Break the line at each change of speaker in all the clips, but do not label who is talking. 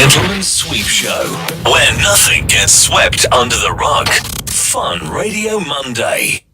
Gentleman's Sweep Show, where nothing gets swept under the rug. Fun Radio Monday.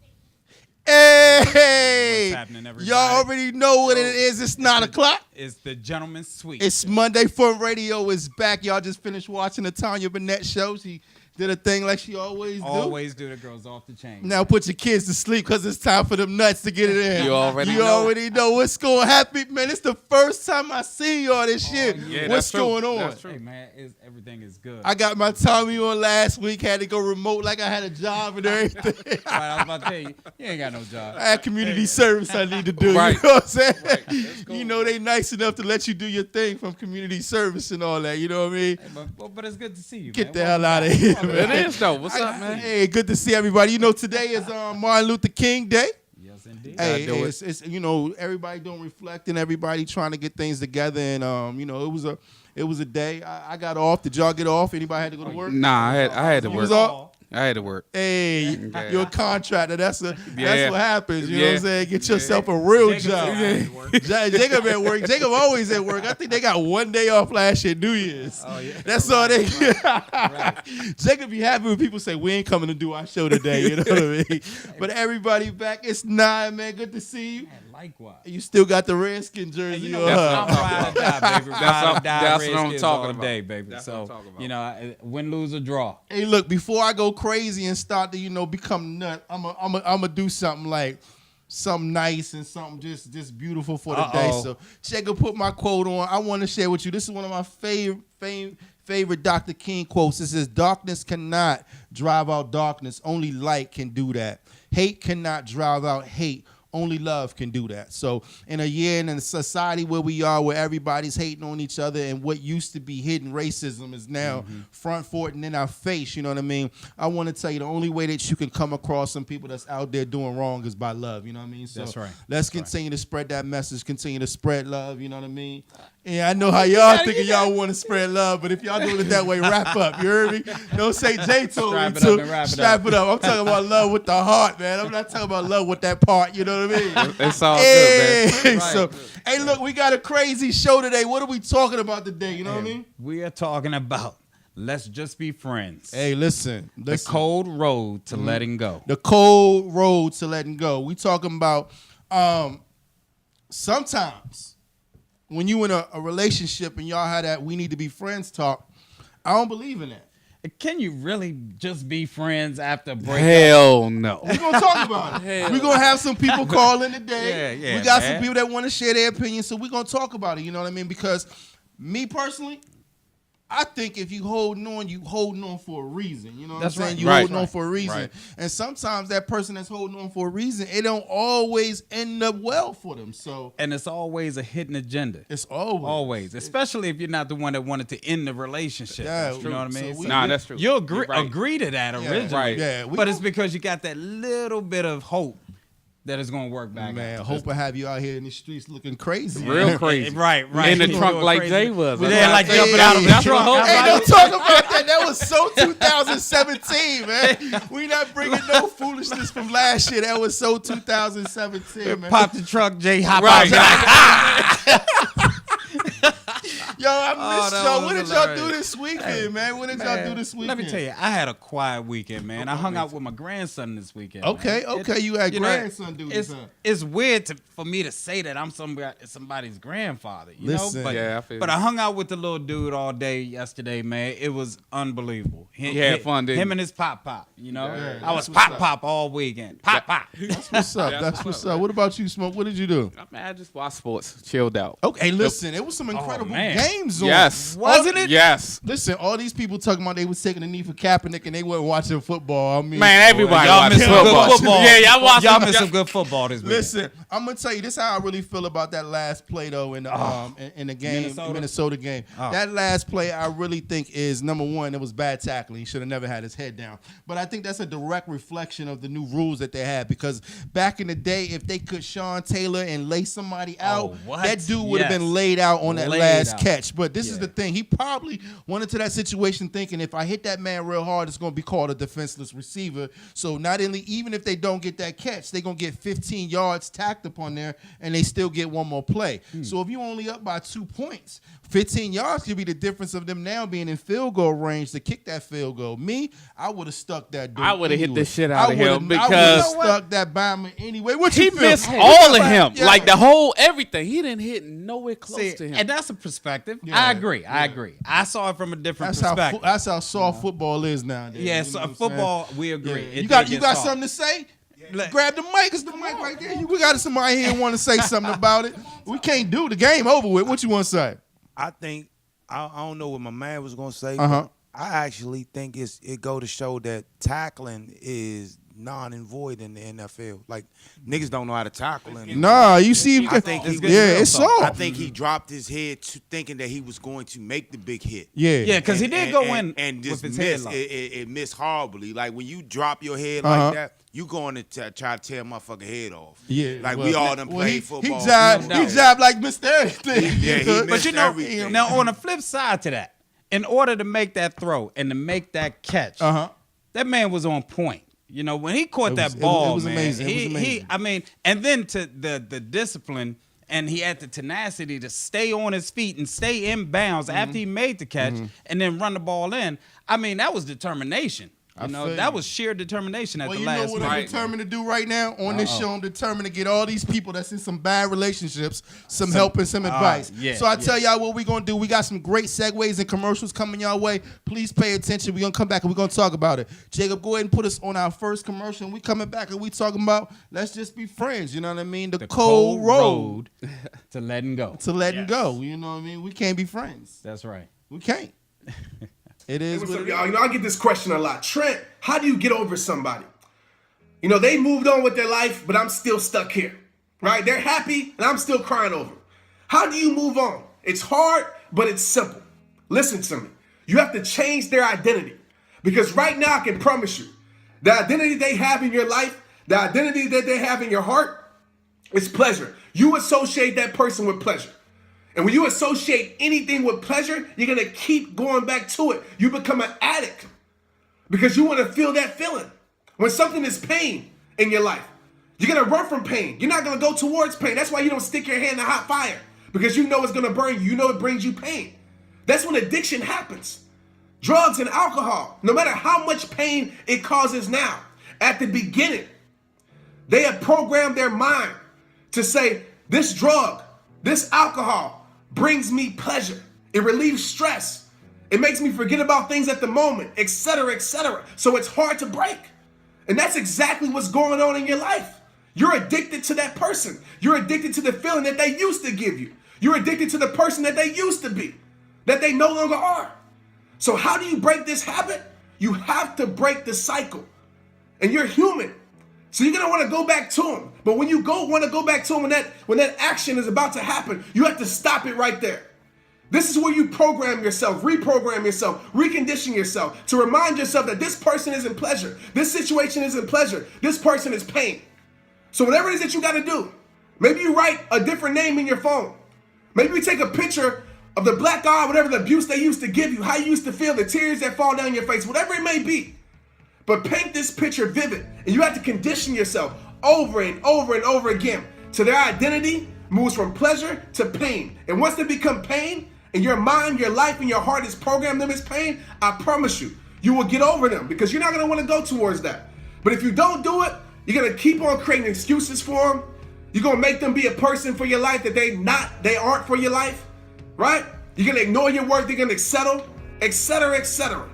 Hey!
What's happening, everybody?
Y'all already know what it is. It's 9 o'clock.
It's the Gentleman's Sweep.
It's Monday. Fun Radio is back. Y'all just finished watching the Tanya Burnett show. She did a thing like she always do.
Always do. The girls off the chain.
Now put your kids to sleep because it's time for them nuts to get it in.
You already
know what's going to happen. Man, it's the first time I see y'all this year.
Yeah,
what's
that's true.
going on?
That's true.
Hey, man, everything is good.
I got my Tommy on last week. Had to go remote like I had a job and everything.
Right, I was about to tell you, you ain't got no job.
I had community service I need to do.
Right.
You know what I'm saying?
Right.
You know they nice enough to let you do your thing from community service and all that. You know what I mean?
Hey, but it's good to see you,
Get
man.
the hell out of here, man.
It is though. What's up, man?
Hey, good to see everybody. You know today is Martin Luther King Day.
Yes, indeed.
Hey,
do
it's you know everybody doing reflecting, everybody trying to get things together, and you know it was a day. I got off. Did y'all get off? Anybody had to go to work?
Nah, I had to
You
work.
was off?
I had to work.
Hey,
Okay.
you're a contractor. That's what happens. You know what I'm
Yeah.
saying? Get yourself a real
Jacob
job.
had to work.
Jacob at work. Jacob always at work. I think they got one day off last year, New Year's.
Oh, yeah.
That's all they.
Right.
Jacob be happy when people say we ain't coming to do our show today. You know what I mean? But everybody back. It's 9, man. Good to see you.
Man, likewise.
You still got the Redskin jersey
You know,
on.
I'm ride or die, baby. Ride or die,
that's what I'm
Redskins
talking
all
about.
day, baby.
That's what I'm talking about.
You know, win, lose, or draw.
Hey, look, before I go crazy and start to, become nut, I'm a do something like something nice and something just beautiful for the day. So Jacob put my quote on. I want to share with you. This is one of my favorite Dr. King quotes. It says, "Darkness cannot drive out darkness. Only light can do that. Hate cannot drive out hate. Only love can do that." So in a year and in a society where we are, where everybody's hating on each other and what used to be hidden racism is now front forward and in our face, you know what I mean? I want to tell you the only way that you can come across some people that's out there doing wrong is by love, you know what I mean? So
That's right.
Let's continue to spread that message, continue to spread love, you know what I mean? Yeah, I know how y'all thinking y'all want to spread love, but if y'all doing it that way, wrap up, you heard me? Don't say Jay told me
Strap it up
to.
and wrap it
Strap
up.
it up. I'm talking about love with the heart, man. I'm not talking about love with that part, you know what I mean?
It's all
Hey,
good, man.
so, hey, look, we got a crazy show today. What are we talking about today? You know what I mean?
We are talking about let's just be friends.
Hey, listen.
The cold road to letting go.
The cold road to letting go. We talking about sometimes when you in a relationship and y'all had that we need to be friends talk, I don't believe in that.
Can you really just be friends after a breakup?
Hell no.
We're going to talk about it. We're going to have some people call in today.
Yeah,
we got
man.
some people that want to share their opinions, so we're going to talk about it, you know what I mean? Because me personally, I think if you holding on for a reason. You know what
That's
I'm saying?
right.
You
Right.
holding on for a reason.
Right.
And sometimes that person that's holding on for a reason, it don't always end up well for them. So
And it's always a hidden agenda.
it's always.
Always. Especially if you're not the one that wanted to end the relationship.
Yeah,
you know what I mean?
so we-
Nah, that's true.
You agree,
You're right.
agree to that originally.
Right.
Yeah, we
but
gon-
it's because you got that little bit of hope that it's going to work back
Man,
out.
hope I have you out here in the streets looking crazy.
Real crazy.
Right.
In the
You
trunk
doing
like
crazy.
Jay was.
Yeah, like
Hey,
jumping out of the
hey,
trunk.
Hey, don't talk about that. That was so 2017, man. We not bringing no foolishness from last year. That was so 2017, man.
Pop the truck, Jay, hop
Right.
out.
Yo, I missed
that
y'all.
was
What did y'all
hilarious.
do this weekend, man? What did y'all do this weekend?
Let me tell you, I had a quiet weekend, man. I hung out with my grandson this weekend.
Okay,
man.
okay. You had
know,
grandson duties,
It's,
huh?
it's weird for me to say that I'm somebody's grandfather, you
Listen.
know? But,
Yeah, I feel
but
you.
I hung out with the little dude all day yesterday, man. It was unbelievable.
You had fun, didn't
Him
you?
and his pop, you know?
Yeah,
I was
that's what's
pop all weekend. Pop.
What's up?
Yeah,
That's what's up. What about you, Smoke? What did you do?
Man, I just watched sports, chilled out.
Okay, listen. It was some incredible
man.
games on.
Yes.
Wasn't it?
Yes.
Listen, all these people talking about they was taking a knee for Kaepernick and they weren't watching football. I mean,
Man, everybody
Y'all
watches
missed some
football.
good football.
Yeah, y'all watch
Y'all missed some good football this week.
Listen, I'm gonna tell you this is how I really feel about that last play though in the in the game, Minnesota game. That last play I really think is number one. It was bad tackling. He should have never had his head down. But I think that's a direct reflection of the new rules that they had because back in the day, if they could Sean Taylor and lay somebody out,
what?
that dude would have
Yes.
been laid out on that
Laid
last
out.
catch. catch. But this is the thing. He probably went into that situation thinking if I hit that man real hard, it's going to be called a defenseless receiver. So not only, even if they don't get that catch, they're going to get 15 yards tacked upon there, and they still get one more play. So if you only up by 2 points, 15 yards could be the difference of them now being in field goal range to kick that field goal. Me, I would have stuck that dude.
I would have hit
anyway.
the shit out of him
I would
because
have stuck that Bama anyway. What
he
you feel?
missed
Hey,
all of him.
yeah.
Like the whole everything. He didn't hit nowhere close to him.
And that's a perspective.
Yeah,
I agree. I agree. I saw it from a different perspective.
That's how soft football is nowadays.
Yeah,
You
so
know what I'm
football,
saying?
we agree.
Yeah.
It
You got
did get soft.
something to say?
Let-
Grab the mic. It's the mic right there. We got somebody here who want to say something about it. We can't do the game over with. What you want to say?
I think I don't know what my man was gonna say.
Uh-huh.
But I actually think it go to show that tackling is non and void in the NFL. Like niggas don't know how to tackle.
Nah, you see,
I think he,
it's soft.
I think he dropped his head thinking that he was going to make the big hit.
Yeah, because he did go in
and just
with his head
miss.
low.
It missed horribly. Like when you drop your head
Uh-huh.
like that, you going to try to tear motherfucking head off.
Yeah,
like
well,
we all done played
he
football.
He jabbed like Mr. Everything.
Yeah, he
But
missed
you know,
everything.
now on the flip side to that, in order to make that throw and to make that catch, that man was on point. You know, when he caught that ball,
it was
man,
amazing. It was amazing.
I mean, and then to the discipline, and he had the tenacity to stay on his feet and stay in bounds after he made the catch and then run the ball in. I mean, that was determination. You know, that was sheer determination at
Well,
the
you
last
know what
minute.
I'm determined to do right now on this show? I'm determined to get all these people that's in some bad relationships some help and some advice.
Yeah,
so I tell y'all what we're going to do. We got some great segues and commercials coming y'all way. Please pay attention. We're going to come back and we're going to talk about it. Jacob, go ahead and put us on our first commercial. And we coming back and we talking about let's just be friends. You know what I mean? The cold road
to letting go.
to letting go. You know what I mean? We can't be friends.
That's right.
We can't. It is
What's
what
up,
it
y'all?
is.
You know, I get this question a lot. Trent, how do you get over somebody? You know, they moved on with their life, but I'm still stuck here, right? They're happy, and I'm still crying over them. How do you move on? It's hard, but it's simple. Listen to me. You have to change their identity. Because right now, I can promise you, the identity they have in your life, the identity that they have in your heart, is pleasure. You associate that person with pleasure. And when you associate anything with pleasure, you're going to keep going back to it. You become an addict because you want to feel that feeling. When something is pain in your life, you're going to run from pain. You're not going to go towards pain. That's why you don't stick your hand in the hot fire because you know it's going to burn you. You know it brings you pain. That's when addiction happens. Drugs and alcohol, no matter how much pain it causes now, at the beginning, they have programmed their mind to say, this drug, this alcohol brings me pleasure. It relieves stress. It makes me forget about things at the moment, etc., etc. So it's hard to break. And that's exactly what's going on in your life. You're addicted to that person. You're addicted to the feeling that they used to give you. You're addicted to the person that they used to be, that they no longer are. So how do you break this habit? You have to break the cycle. And you're human. So you're gonna want to go back to him. But when you want to go back to him when that action is about to happen, you have to stop it right there. This is where you program yourself, reprogram yourself, recondition yourself to remind yourself that this person isn't pleasure. This situation isn't pleasure. This person is pain. So whatever it is that you got to do, maybe you write a different name in your phone. Maybe you take a picture of the black eye, whatever the abuse they used to give you, how you used to feel, the tears that fall down your face, whatever it may be. But paint this picture vivid, and you have to condition yourself over and over and over again so their identity moves from pleasure to pain. And once they become pain, and your mind, your life, and your heart is programmed them as pain, I promise you, you will get over them because you're not going to want to go towards that. But if you don't do it, you're going to keep on creating excuses for them. You're going to make them be a person for your life that they aren't for your life, right? You're going to ignore your work. They're going to settle, etc., etc.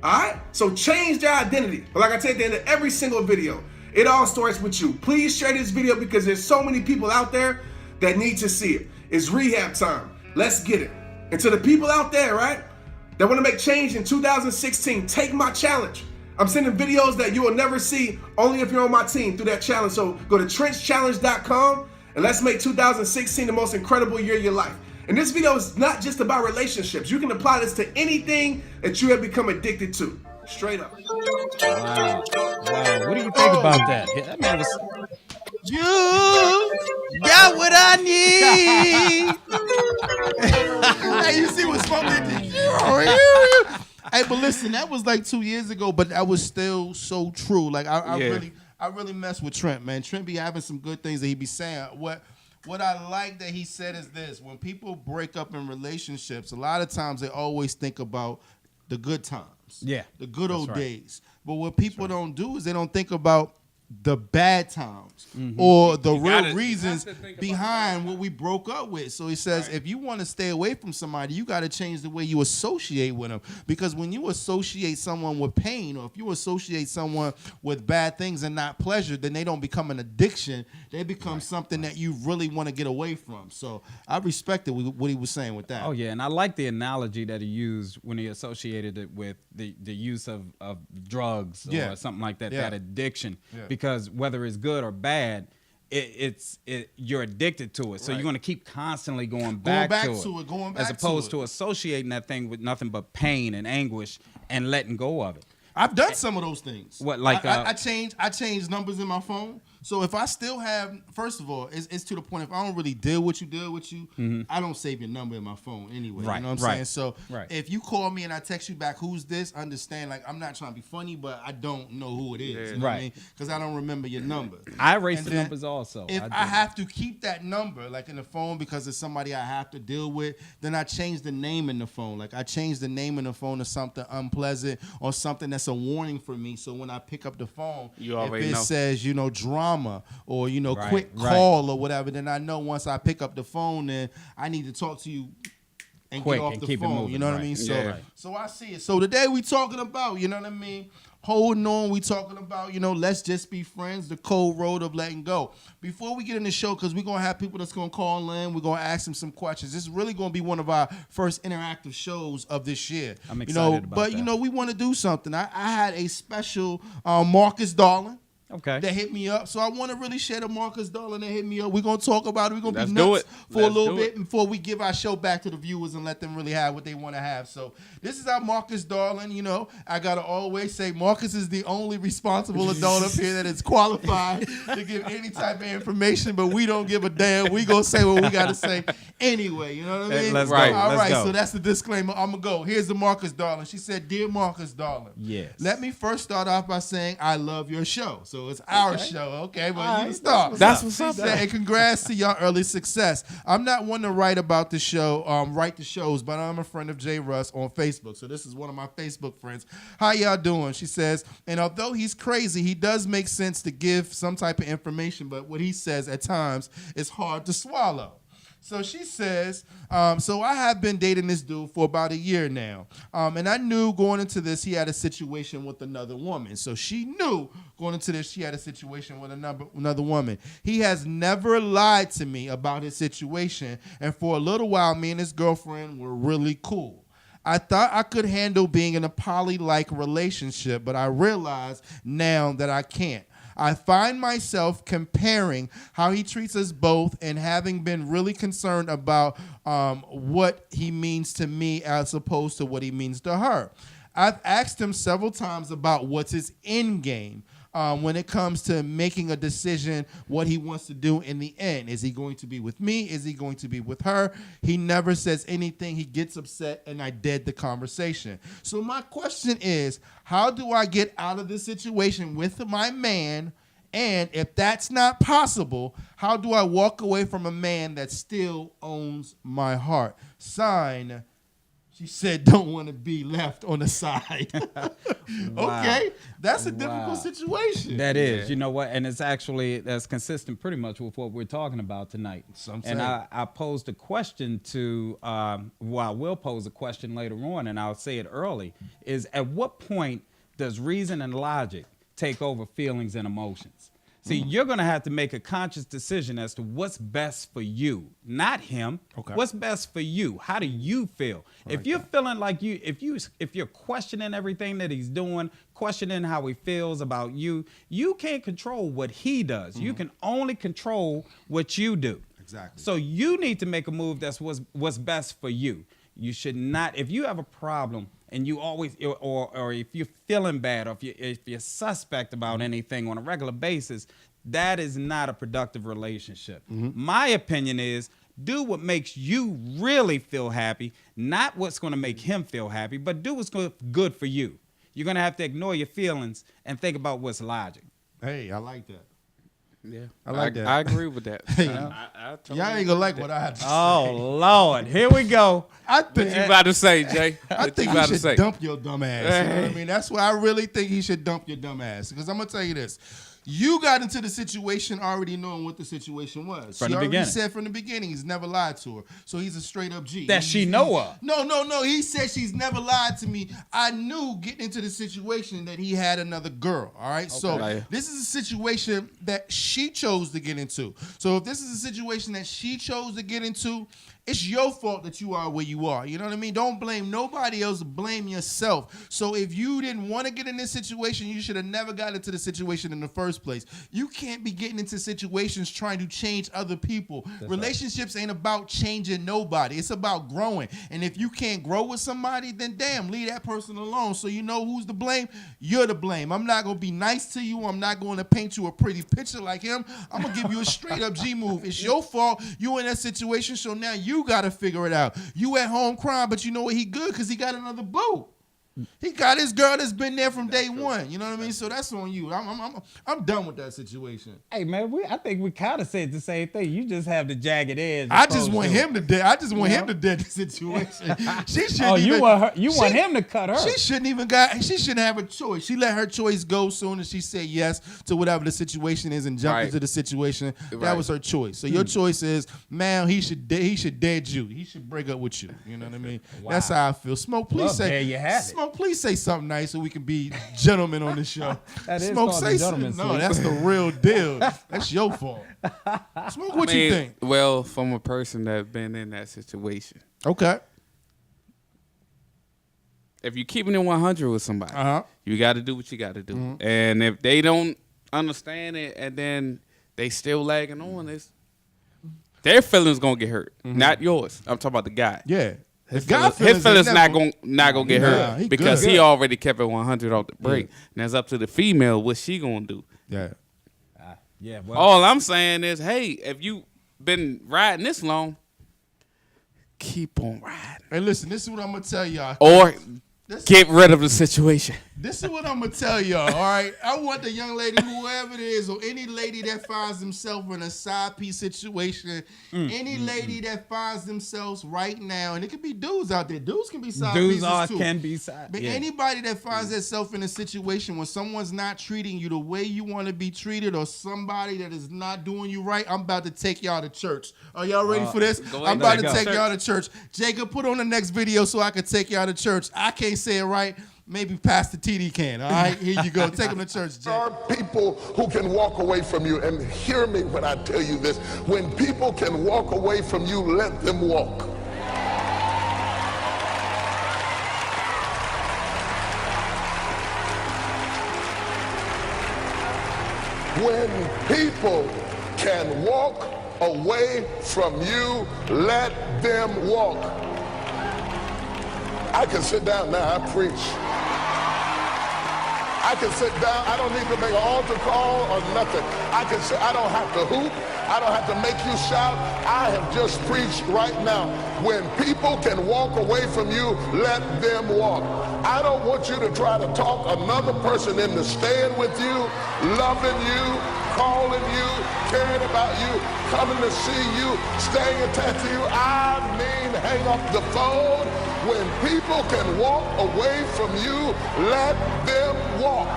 All right? So change their identity. But like I said at the end of every single video, it all starts with you. Please share this video because there's so many people out there that need to see it. It's rehab time. Let's get it. And to the people out there, right, that want to make change in 2016, take my challenge. I'm sending videos that you will never see only if you're on my team through that challenge. So go to TrenchChallenge.com and let's make 2016 the most incredible year of your life. And this video is not just about relationships. You can apply this to anything that you have become addicted to. Straight up.
Wow. What do you think about that? Yeah, that man was...
You got what I need. Hey, you see Hey, but listen, that was like 2 years ago, but that was still so true. Like I really mess with Trent, man. Trent be having some good things that he be saying. What I like that he said is this: when people break up in relationships, a lot of times they always think about the good times, the good old days. But what people don't do is they don't think about the bad times or the real reasons behind what we broke up with. So he says, if you want to stay away from somebody, you got to change the way you associate with them. Because when you associate someone with pain, or if you associate someone with bad things and not pleasure, then they don't become an addiction. They become something that you really want to get away from. So I respected what he was saying with that.
Oh, yeah. And I like the analogy that he used when he associated it with the use of drugs or something like that, that addiction. Yeah. Because whether it's good or bad, you're addicted to it. So you're going to keep constantly going back to it. As opposed to associating that thing with nothing but pain and anguish and letting go of it.
I've done some of those things.
What, like
I changed numbers in my phone. So if I still have, first of all, it's to the point if I don't really deal with you, I don't save your number in my phone anyway.
Right,
you know what I'm saying? So if you call me and I text you back, who's this? Understand, like I'm not trying to be funny, but I don't know who it is. You know what I mean? Because I don't remember your number.
I erase the numbers also.
If I have to keep that number, like in the phone, because it's somebody I have to deal with, then I change the name in the phone. Like I change the name in the phone to something unpleasant or something that's a warning for me. So when I pick up the phone, if it says, drama or, quick call or whatever, then I know once I pick up the phone, then I need to talk to you and
quick
get off
and
the
keep
phone.
it moving,
you know what I mean? So I see it. So today we talking about, you know what I mean? Holding on, we talking about, let's just be friends, the cold road of letting go. Before we get in the show, because we're going to have people that's going to call in, we're going to ask them some questions. This is really going to be one of our first interactive shows of this year.
I'm excited about that.
But, we want to do something. I had a special Marcus Darling.
Okay.
That hit me up. So I want to really share the Marcus Darling that hit me up. We're going to talk about it. We're going to be nuts for a little bit before we give our show back to the viewers and let them really have what they want to have. So this is our Marcus Darling. I got to always say Marcus is the only responsible adult up here that is qualified to give any type of information, but we don't give a damn. We going to say what we got to say anyway. You know what I mean?
Let's go.
All right, so that's the disclaimer. I'm going to go. Here's the Marcus Darling. She said, "Dear Marcus Darling,
yes.
Let me first start off by saying I love your show." So it's our show, okay? But you start.
That's what's up.
And congrats to your early success. I'm not one to write about the show, write the shows, but I'm a friend of J. Russ on Facebook. So this is one of my Facebook friends. How y'all doing? She says, and although he's crazy, he does make sense to give some type of information, but what he says at times is hard to swallow. So she says, so I have been dating this dude for about a year now. And I knew going into this, he had a situation with another woman. So she knew going into this, she had a situation with another woman. He has never lied to me about his situation. And for a little while, me and his girlfriend were really cool. I thought I could handle being in a poly-like relationship, but I realize now that I can't. I find myself comparing how he treats us both and having been really concerned about what he means to me as opposed to what he means to her. I've asked him several times about what's his end game when it comes to making a decision, what he wants to do in the end. Is he going to be with me? Is he going to be with her? He never says anything. He gets upset, and I dead the conversation. So my question is, how do I get out of this situation with my man? And if that's not possible, how do I walk away from a man that still owns my heart? Sign, she said, don't want to be left on the side.
Wow.
Okay, that's a difficult situation.
That is, you know what? And that's consistent pretty much with what we're talking about tonight. And I posed a question to, I will pose a question later on, and I'll say it early, is at what point does reason and logic take over feelings and emotions? See, you're going to have to make a conscious decision as to what's best for you, not him. Okay. What's best for you? How do you feel? If you're feeling like if you're questioning everything that he's doing, questioning how he feels about you, you can't control what he does. You can only control what you do.
Exactly.
So you need to make a move that's what's best for you. You should not, if you have a problem and you always, or if you're feeling bad, or if you're suspect about anything on a regular basis, that is not a productive relationship. My opinion is Do what makes you really feel happy, not what's going to make him feel happy, but do what's good for you. You're going to have to ignore your feelings and think about what's logic.
Hey, I like that.
Yeah,
I like that.
I agree with that.
Hey,
I totally
y'all ain't gonna like what I have to say.
Oh, Lord. Here we go.
I
What
think
you about to say, Jay?
I think he should dump your dumb ass. You know what I mean? That's why I really think he should dump your dumb ass. Because I'm going to tell you this. You got into the situation already knowing what the situation was.
From
she
the
already
beginning.
said from the beginning he's never lied to her. So he's a straight up G.
That she know of.
No. He said she's never lied to me. I knew getting into the situation that he had another girl. All right. So this is a situation that she chose to get into. So if this is a situation that she chose to get into, it's your fault that you are where you are. You know what I mean? Don't blame nobody else. Blame yourself. So if you didn't want to get in this situation, you should have never got into the situation in the first place. You can't be getting into situations trying to change other people. Relationships ain't about changing nobody. It's about growing. And if you can't grow with somebody, then damn, leave that person alone. So you know who's to blame? You're to blame. I'm not going to be nice to you. I'm not going to paint you a pretty picture like him. I'm going to give you a straight up G move. It's your fault. You in that situation. So now you got to figure it out. You at home crying, but you know what? He good because he got another boo. He got his girl that's been there from day one. You know what I mean? So that's on you. I'm done with that situation.
Hey, man, I think we kind of said the same thing. You just have the jagged edge.
I just want him to dead. I just want him to dead the situation. She shouldn't
Oh,
even,
you want him to cut her.
She shouldn't have a choice. She let her choice go soon as she said yes to whatever the situation is and jumped into the situation. That was her choice. So your choice is, man, he should dead you. He should break up with you. You know what I mean?
Wow.
That's how I feel. Smoke, please
There you have it.
Smoke, please say something nice so we can be gentlemen on the show.
That is
Smoke,
called
say
the
something.
gentleman's
No,
suite.
that's the real deal. That's your fault. Smoke, what you think?
Well, from a person that's been in that situation,
Okay.
if you're keeping it 100 with somebody, you got to do what you got to do.
Mm-hmm.
And if they don't understand it and then they still lagging on this, their feelings gonna get hurt, not yours. I'm talking about the guy.
Yeah.
His feelings not gonna get hurt
he
because
good.
he already kept it 100 off the break. And it's up to the female what she gonna do.
Yeah.
Yeah, well,
All I'm saying is, hey, if you been riding this long, keep on riding,
Hey, listen, this is what I'm going to tell y'all.
or get rid of the situation.
This is what I'm going to tell y'all, all right? I want the young lady, whoever it is, or any lady that finds themselves in a side piece situation, any lady that finds themselves right now, and it could be dudes out there. Dudes can be side pieces too.
can be side.
But
yeah.
anybody that finds themselves in a situation when someone's not treating you the way you want to be treated, or somebody that is not doing you right, I'm about to take y'all to church. Are y'all ready for this?
go
I'm
ahead.
about to
Go.
take y'all to church. Jacob, put on the next video so I can take y'all to church. I can't say it right. Maybe Pastor TD can. All right, here you go. Take him to church,
There are
Jacob.
people who can walk away from you, and hear me when I tell you this. When people can walk away from you, let them walk. When people can walk away from you, let them walk. I can sit down now, I preach. I can sit down, I don't need to make an altar call or nothing. I don't have to hoop, I don't have to make you shout. I have just preached right now. When people can walk away from you, let them walk. I don't want you to try to talk another person into staying with you, loving you, calling you, caring about you, coming to see you, staying attached to you. I mean, hang up the phone. When people can walk away from you, let them walk.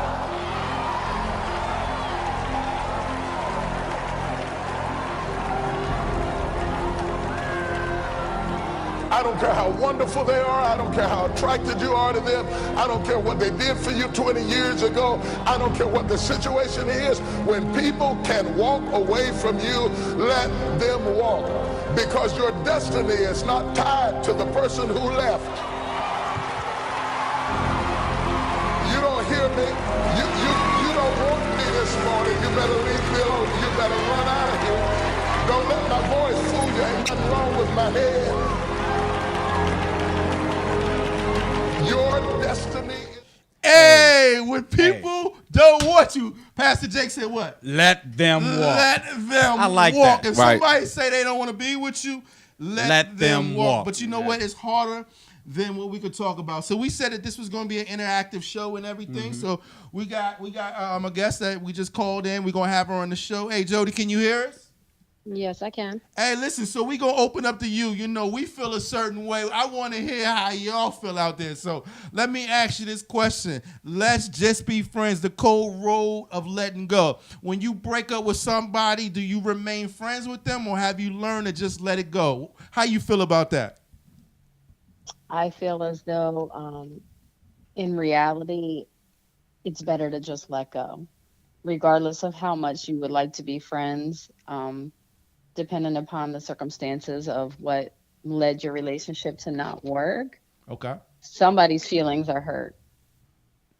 I don't care how wonderful they are. I don't care how attracted you are to them. I don't care what they did for you 20 years ago. I don't care what the situation is. When people can walk away from you, let them walk. Because your destiny is not tied to the person who left. You don't hear me? You don't want me this morning. You better leave me alone. You better run out of here. Don't let my voice fool you. Ain't nothing wrong with my head. Your destiny.
Hey, when people don't want you. Pastor Jake said what?
Let them walk.
Let them
I like
walk.
that.
If
Right.
somebody say they don't want to be with you, let them walk. But you know what? It's harder than what we could talk about. So we said that this was going to be an interactive show and everything. So we got a guest that we just called in. We're going to have her on the show. Hey, Jody, can you hear us?
Yes, I can.
Hey, listen, so we going to open up to you. You know, we feel a certain way. I want to hear how y'all feel out there. So let me ask you this question. Let's just be friends, the cold road of letting go. When you break up with somebody, do you remain friends with them or have you learned to just let it go? How you feel about that?
I feel as though in reality, it's better to just let go, regardless of how much you would like to be friends. Depending upon the circumstances of what led your relationship to not work,
Okay.
somebody's feelings are hurt.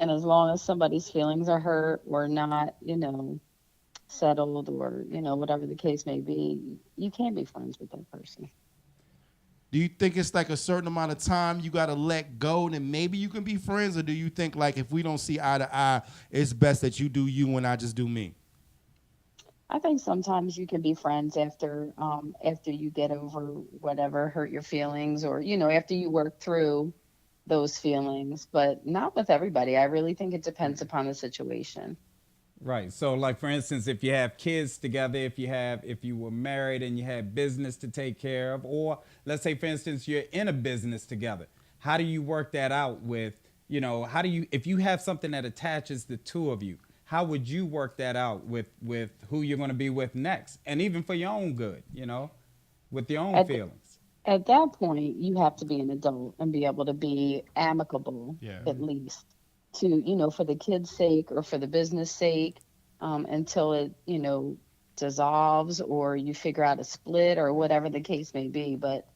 And as long as somebody's feelings are hurt or not, settled or, whatever the case may be, you can't be friends with that person.
Do you think it's like a certain amount of time you got to let go and then maybe you can be friends? Or do you think like if we don't see eye to eye, it's best that you do you and I just do me?
I think sometimes you can be friends after you get over whatever hurt your feelings or, after you work through those feelings, but not with everybody. I really think it depends upon the situation.
Right. So like, for instance, if you have kids together, if you were married and you had business to take care of, or let's say, for instance, you're in a business together, how do you work that out with, if you have something that attaches the two of you, how would you work that out with who you're going to be with next? And even for your own good, with your own feelings.
At that point, you have to be an adult and be able to be amicable, at least, to, for the kids' sake or for the business sake, until it, dissolves or you figure out a split or whatever the case may be. But,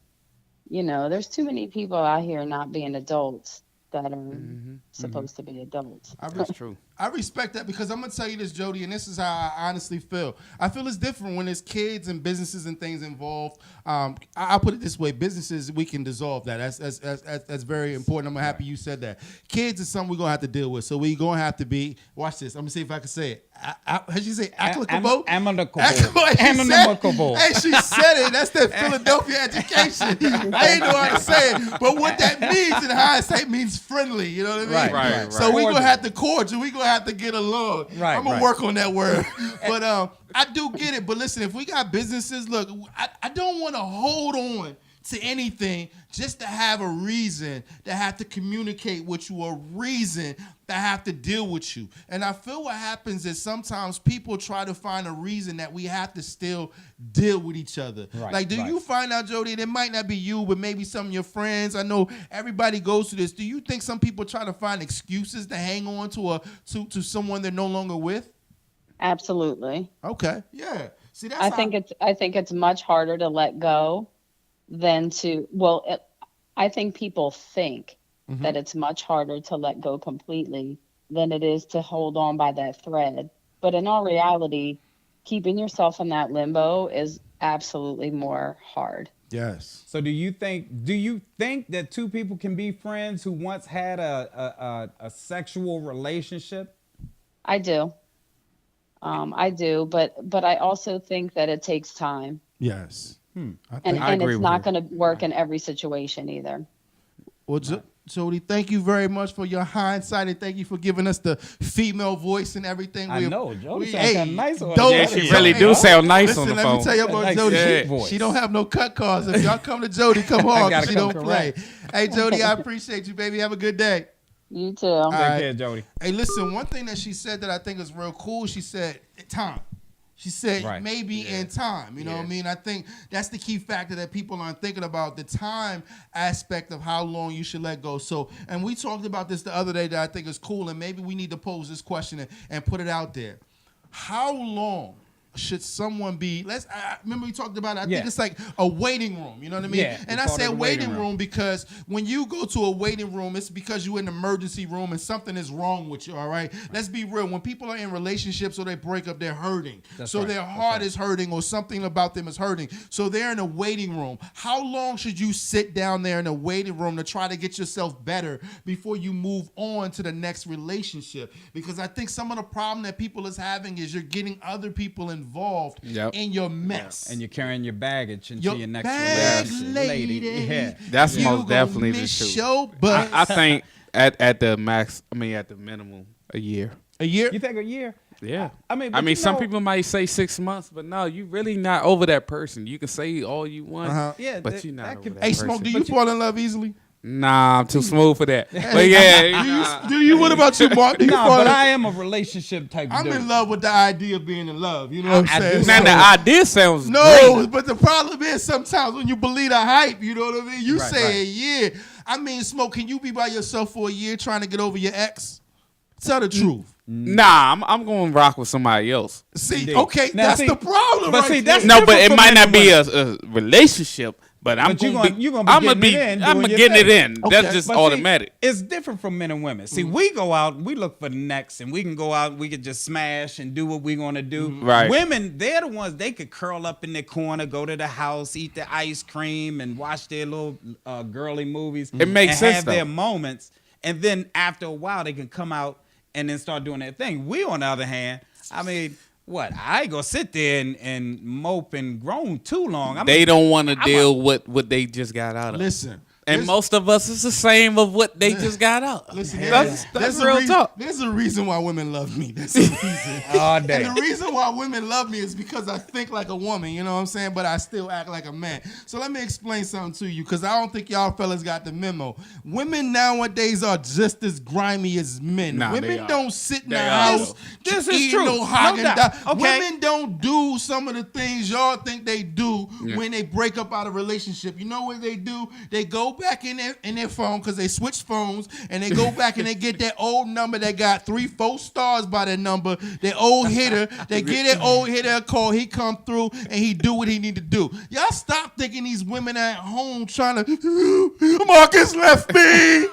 there's too many people out here not being adults that are supposed to be adults.
That's true.
I respect that because I'm going to tell you this, Jody, and this is how I honestly feel. I feel it's different when there's kids and businesses and things involved. I'll put it this way. Businesses, we can dissolve that. That's very important. I'm happy you said that. Kids is something we're going to have to deal with. So we're going to have to be, watch this. I'm going to see if I can say it. How did you say applicable?
Amicable.
Amicable. Hey, she said it. That's that Philadelphia education. I ain't know how to say it. But what that means in hindsight means friendly. You know what I mean?
Right.
So we're going to have to cordial. We're going to have to get along.
Right,
I'm going to work on that word. But I do get it. But listen, if we got businesses, look, I don't want to hold on to anything just to have a reason to have to communicate with you, a reason to have to deal with you. And I feel what happens is sometimes people try to find a reason that we have to still deal with each other. Right, like, do you find out, Jody, and it might not be you, but maybe some of your friends, I know everybody goes through this. Do you think some people try to find excuses to hang on to someone they're no longer with?
Absolutely.
Okay. Yeah. See, that's
I think it's much harder to let go than to, I think people think that it's much harder to let go completely than it is to hold on by that thread. But in all reality, keeping yourself in that limbo is absolutely more hard.
Yes.
So do you think that two people can be friends who once had a sexual relationship?
I do. I do, but I also think that it takes time.
Yes.
And it's not going to work in every situation either.
Well, Jody, thank you very much for your hindsight and thank you for giving us the female voice and everything.
I know, Jody sounds kind of nice on
Yeah, she really do sound nice on the phone.
Let me tell you about Jody.
Yeah.
She don't have no cut calls. If y'all come to Jody, come on, because she don't play. Hey, Jody, I appreciate you, baby. Have a good day.
You too.
Take care, Jody.
Hey, listen, one thing that she said that I think is real cool, she said time. She said maybe in time, you know what I mean? I think that's the key factor that people aren't thinking about, the time aspect of how long you should let go. So, and we talked about this the other day that I think is cool, and maybe we need to pose this question and put it out there. How long should someone be? Remember we talked about it. I think it's like a waiting room. You know what I mean?
Yeah,
and I say waiting room because when you go to a waiting room, it's because you're in an emergency room and something is wrong with you. All right, let's be real. When people are in relationships or they break up, they're hurting. Their heart is hurting or something about them is hurting. So they're in a waiting room. How long should you sit down there in a waiting room to try to get yourself better before you move on to the next relationship? Because I think some of the problem that people is having is you're getting other people involved in your mess.
And you're carrying your baggage into your next relationship.
Lady.
Yeah.
That's most definitely the truth. I think at the minimum, a year.
A year?
You think a year?
Yeah. I mean, some people might say 6 months, but no, you really not over that person. You can say all you want, but you're not over that person.
Hey, Smoke, do you fall in love easily?
Nah, I'm too smooth for that. But yeah.
Do you? What about you, Mark?
But I am a relationship type dude.
I'm in love with the idea of being in love. You know what I'm saying?
Now, the idea sounds great.
But the problem is sometimes when you believe the hype, you know what I mean? You say a year. I mean, Smoke, can you be by yourself for a year trying to get over your ex? Tell the truth.
Nah, I'm going to rock with somebody else.
See, okay, that's the problem.
But see, that's
but it might not be a relationship. But I'm gonna be getting it in. Okay. That's just automatic.
See, it's different from men and women. See, we go out, we look for the next, and we can go out, we can just smash and do what we're gonna do.
Right.
Women, they're the ones, they could curl up in their corner, go to the house, eat the ice cream, and watch their little girly movies.
It makes sense.
Have their moments, and then after a while, they can come out and then start doing their thing. We, on the other hand, I mean. What? I ain't gonna sit there and mope and groan too long.
They don't want to deal with what they just got out of.
Listen.
And most of us is the same of what they just got out.
Listen,
that's real talk.
There's a reason why women love me. That's the reason.
All day.
And the reason why women love me is because I think like a woman, you know what I'm saying? But I still act like a man. So let me explain something to you because I don't think y'all fellas got the memo. Women nowadays are just as grimy as men. Women don't sit in the house.
This is true.
No Haagen-Dazs. Women don't do some of the things y'all think they do when they break up out of a relationship. You know what they do? They go back in their phone because they switch phones and they go back and they get that old number that got 3-4 stars by that number, that old hitter. They get that old hitter a call. He come through and he do what he need to do. Y'all stop thinking these women at home trying to Marcus left me.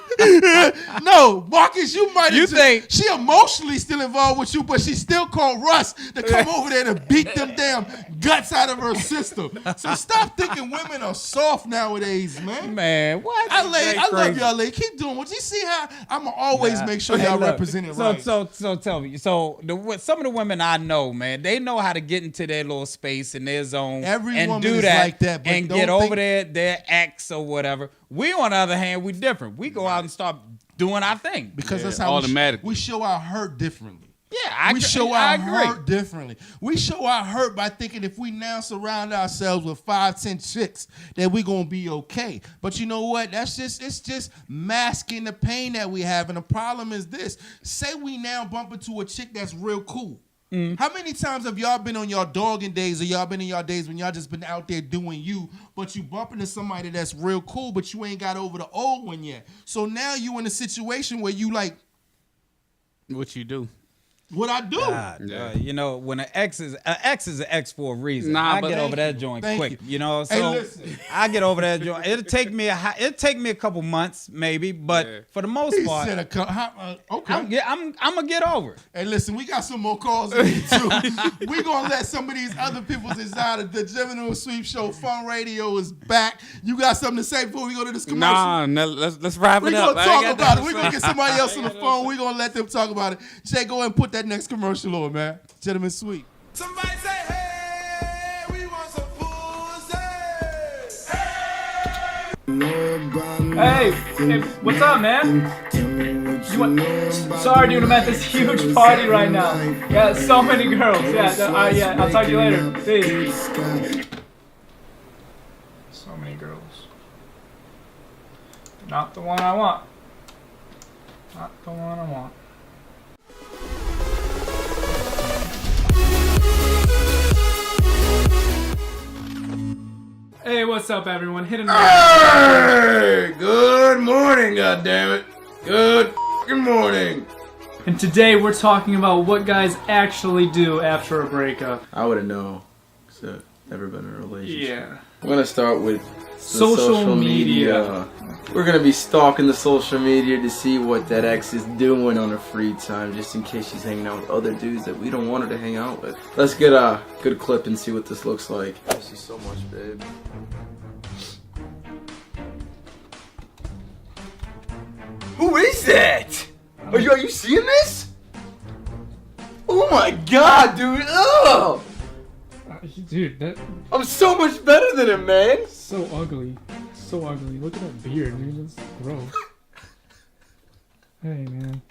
No, Marcus, you think she emotionally still involved with you, but she still called Russ to come over there to beat them damn guts out of her system. So stop thinking women are soft nowadays, man.
What?
I love y'all, lady. Keep doing what you see. How I'm gonna always make sure y'all represent it right.
So tell me. So some of the women I know, man, they know how to get into their little space in their zone and do that,
like that, but
and get over their ex or whatever. We, on the other hand, we different. We go out and start doing our thing
because that's how we show our hurt differently.
Yeah,
we show our hurt differently. We show our hurt by thinking if we now surround ourselves with 5-10 chicks, that we're gonna be okay. But you know what? It's just masking the pain that we have. And the problem is this: say we now bump into a chick that's real cool. How many times have y'all been on y'all dogging days or y'all been in y'all days when y'all just been out there doing you, but you bump into somebody that's real cool, but you ain't got over the old one yet? So now you in a situation where you like,
what you do?
What I do?
You know, when an ex is an ex for a reason. I get over that joint quick. You know, so I get over that joint. It'll take me a couple months maybe, but for the most part,
okay.
I'm gonna get over it.
Hey, listen, we got some more calls in here too. We gonna let some of these other people decide. The General Sweep Show Fun Radio is back. You got something to say before we go to this commercial?
No, let's wrap it up.
We gonna talk about it. We gonna get somebody else on the phone. We gonna let them talk about it. Jay, go ahead and put that next commercial on, man. Gentlemen Sweep.
Somebody say, hey, we want some pussy.
Hey, what's up, man? Sorry, dude, I'm at this huge party right now. Yeah, so many girls. Yeah, I'll talk to you later. Peace. So many girls. Not the one I want. Not the one I want. Hey, what's up, everyone? Hit another.
Hey, good morning, goddammit. Good morning.
And today we're talking about what guys actually do after a breakup.
I wouldn't know. So never been in a relationship.
Yeah.
I'm gonna start with
Social media.
We're gonna be stalking the social media to see what that ex is doing on her free time, just in case she's hanging out with other dudes that we don't want her to hang out with. Let's get a good clip and see what this looks like. This is so much, babe. Who is that? Are you seeing this? Oh my god, dude! Ugh!
Dude,
I'm so much better than him, man.
so ugly. So ugly. Look at that beard, dude. That's gross. Hey, man.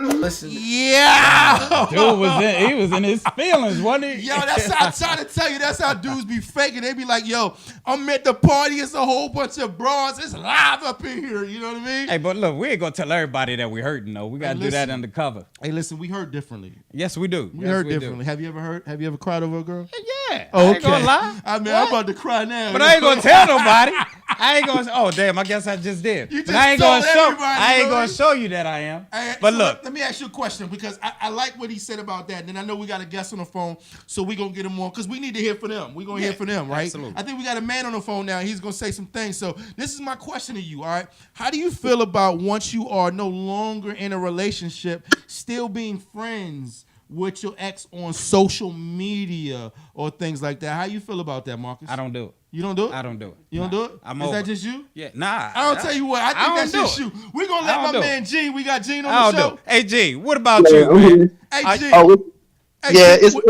Listen.
Yeah.
Dude he was in his feelings, wasn't he?
Yo, that's how I'm trying to tell you. That's how dudes be faking. They be like, yo, I'm at the party. It's a whole bunch of bras. It's live up in here. You know what I mean?
Hey, but look, we ain't gonna tell everybody that we hurting though. We gotta do that undercover.
Hey, listen, we hurt differently.
Yes, we do.
We hurt differently. Have you ever hurt? Have you ever cried over a girl?
Yeah.
Oh,
I ain't gonna lie.
I mean, I'm about to cry now.
But I ain't gonna tell nobody. I ain't gonna. Oh damn! I guess I just did.
You just
but I ain't gonna
told
show.
everybody,
I ain't
bro.
gonna show you that I am.
Hey,
But
so
look,
let me ask you a question because I like what he said about that. And then I know we got a guest on the phone, so we gonna get him on because we need to hear from them. We gonna hear from them, right?
absolutely.
I think we got a man on the phone now. He's gonna say some things. So this is my question to you. All right, how do you feel about once you are no longer in a relationship, still being friends with your ex on social media or things like that? How you feel about that, Marcus?
I don't do it.
You don't do it?
I don't do it.
You don't do it?
I'm
Is
over
that
it.
just you?
Yeah, nah.
I don't tell you what. I think
don't
that's
do
just
it.
you. We're gonna
I
let my
don't do
man
it.
G. We got Gene on
I
the
don't
show.
do it. Hey G, what about you, man?
Hey G. Hey,
Yeah,
G,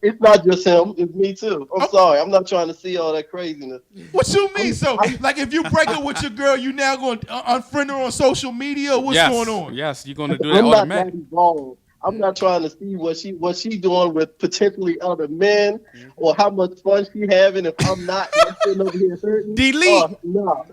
it's not just him. It's me too. I'm sorry. I'm not trying to see all that craziness.
what you mean? So, like, if you break up with your girl, you now going to unfriend her on social media? What's going on?
Yes, you're gonna do that
I'm not
automatically.
that involved. I'm not trying to see what she doing with potentially other men or how much fun she having if I'm not sitting over here hurting.
Delete.
No,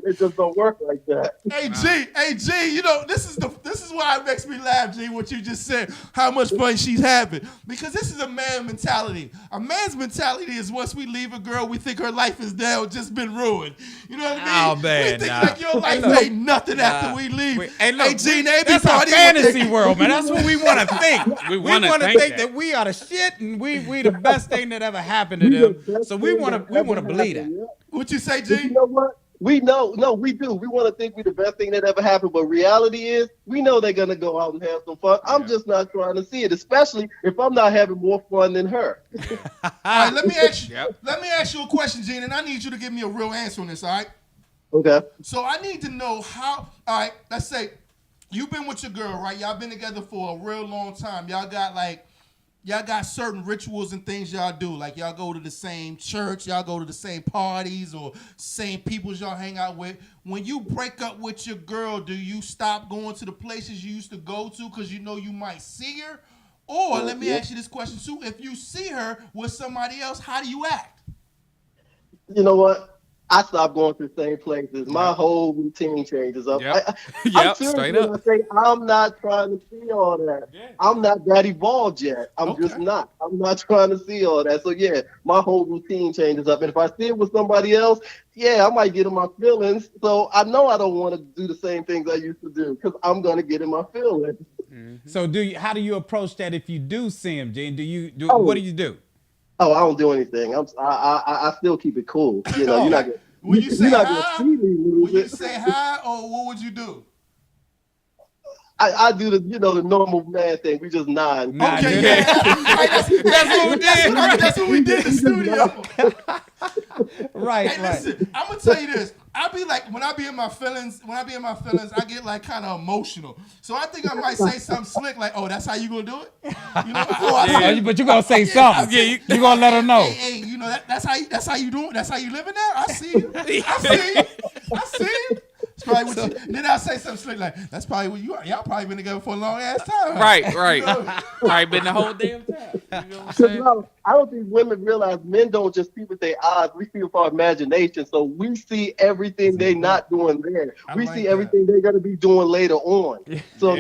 it just don't work like that.
Hey G, you know this is why it makes me laugh, G. What you just said, how much fun she's having, because this is a man mentality. A man's mentality is once we leave a girl, we think her life is now just been ruined. You know what I mean?
Oh man,
we think
nah.
like your life ain't nothing after we leave.
Hey, look,
G, they be
that's a
partying
fantasy
with
world, man. That's what we want to think.
We
want
wanna
to
think
think that we are the shit and we the best thing that ever happened to them. So we want to believe that.
What you say,
But
G?
you know what? We know, no, we do. We want to think we're the best thing that ever happened, but reality is, we know they're gonna go out and have some fun. I'm just not trying to see it, especially if I'm not having more fun than her.
All right, let me ask you a question, Gene, and I need you to give me a real answer on this. All right.
Okay.
So I need to know how. All right, let's say you've been with your girl, right? Y'all been together for a real long time. Y'all got certain rituals and things y'all do. Like y'all go to the same church, y'all go to the same parties or same peoples y'all hang out with. When you break up with your girl, do you stop going to the places you used to go to because you know you might see her? Or let me ask you this question too. If you see her with somebody else, how do you act?
You know what? I stopped going to the same places. My whole routine changes up.
Yep.
I'm serious
Straight
when
up.
I say I'm not trying to see all that. I'm not that evolved yet. I'm just not. I'm not trying to see all that. So yeah, my whole routine changes up. And if I see it with somebody else, yeah, I might get in my feelings. So I know I don't want to do the same things I used to do because I'm gonna get in my feelings.
So how do you approach that if you do see him, Gene?
Oh.
What do you do?
Oh, I don't do anything. I still keep it cool. You know, you're not gonna.
When you say
you're not
hi,
gonna see me lose
when you
it.
say hi, or what would you do?
I do the normal man thing. We just nod.
Okay, yeah. That's what we did. That's what we did in the studio.
Right,
Hey, listen, I'm gonna tell you this. I be like, when I be in my feelings, I get like kind of emotional. So I think I might say something slick like, "Oh, that's how you gonna do it?" You know,
But you gonna say something. You gonna let her know.
Hey, you know that's how you do it. That's how you living there. I see you. I see you. It's probably what you, and then I'll say something slick like, "That's probably what you are. Y'all probably been together for a long ass time."
Right.
You know?
Probably been the whole damn time. You know what I'm saying?
No, I don't think women realize men don't just see with their eyes. We see with our imagination. So we see everything they're not doing there. We see everything they're going to be doing later on. So,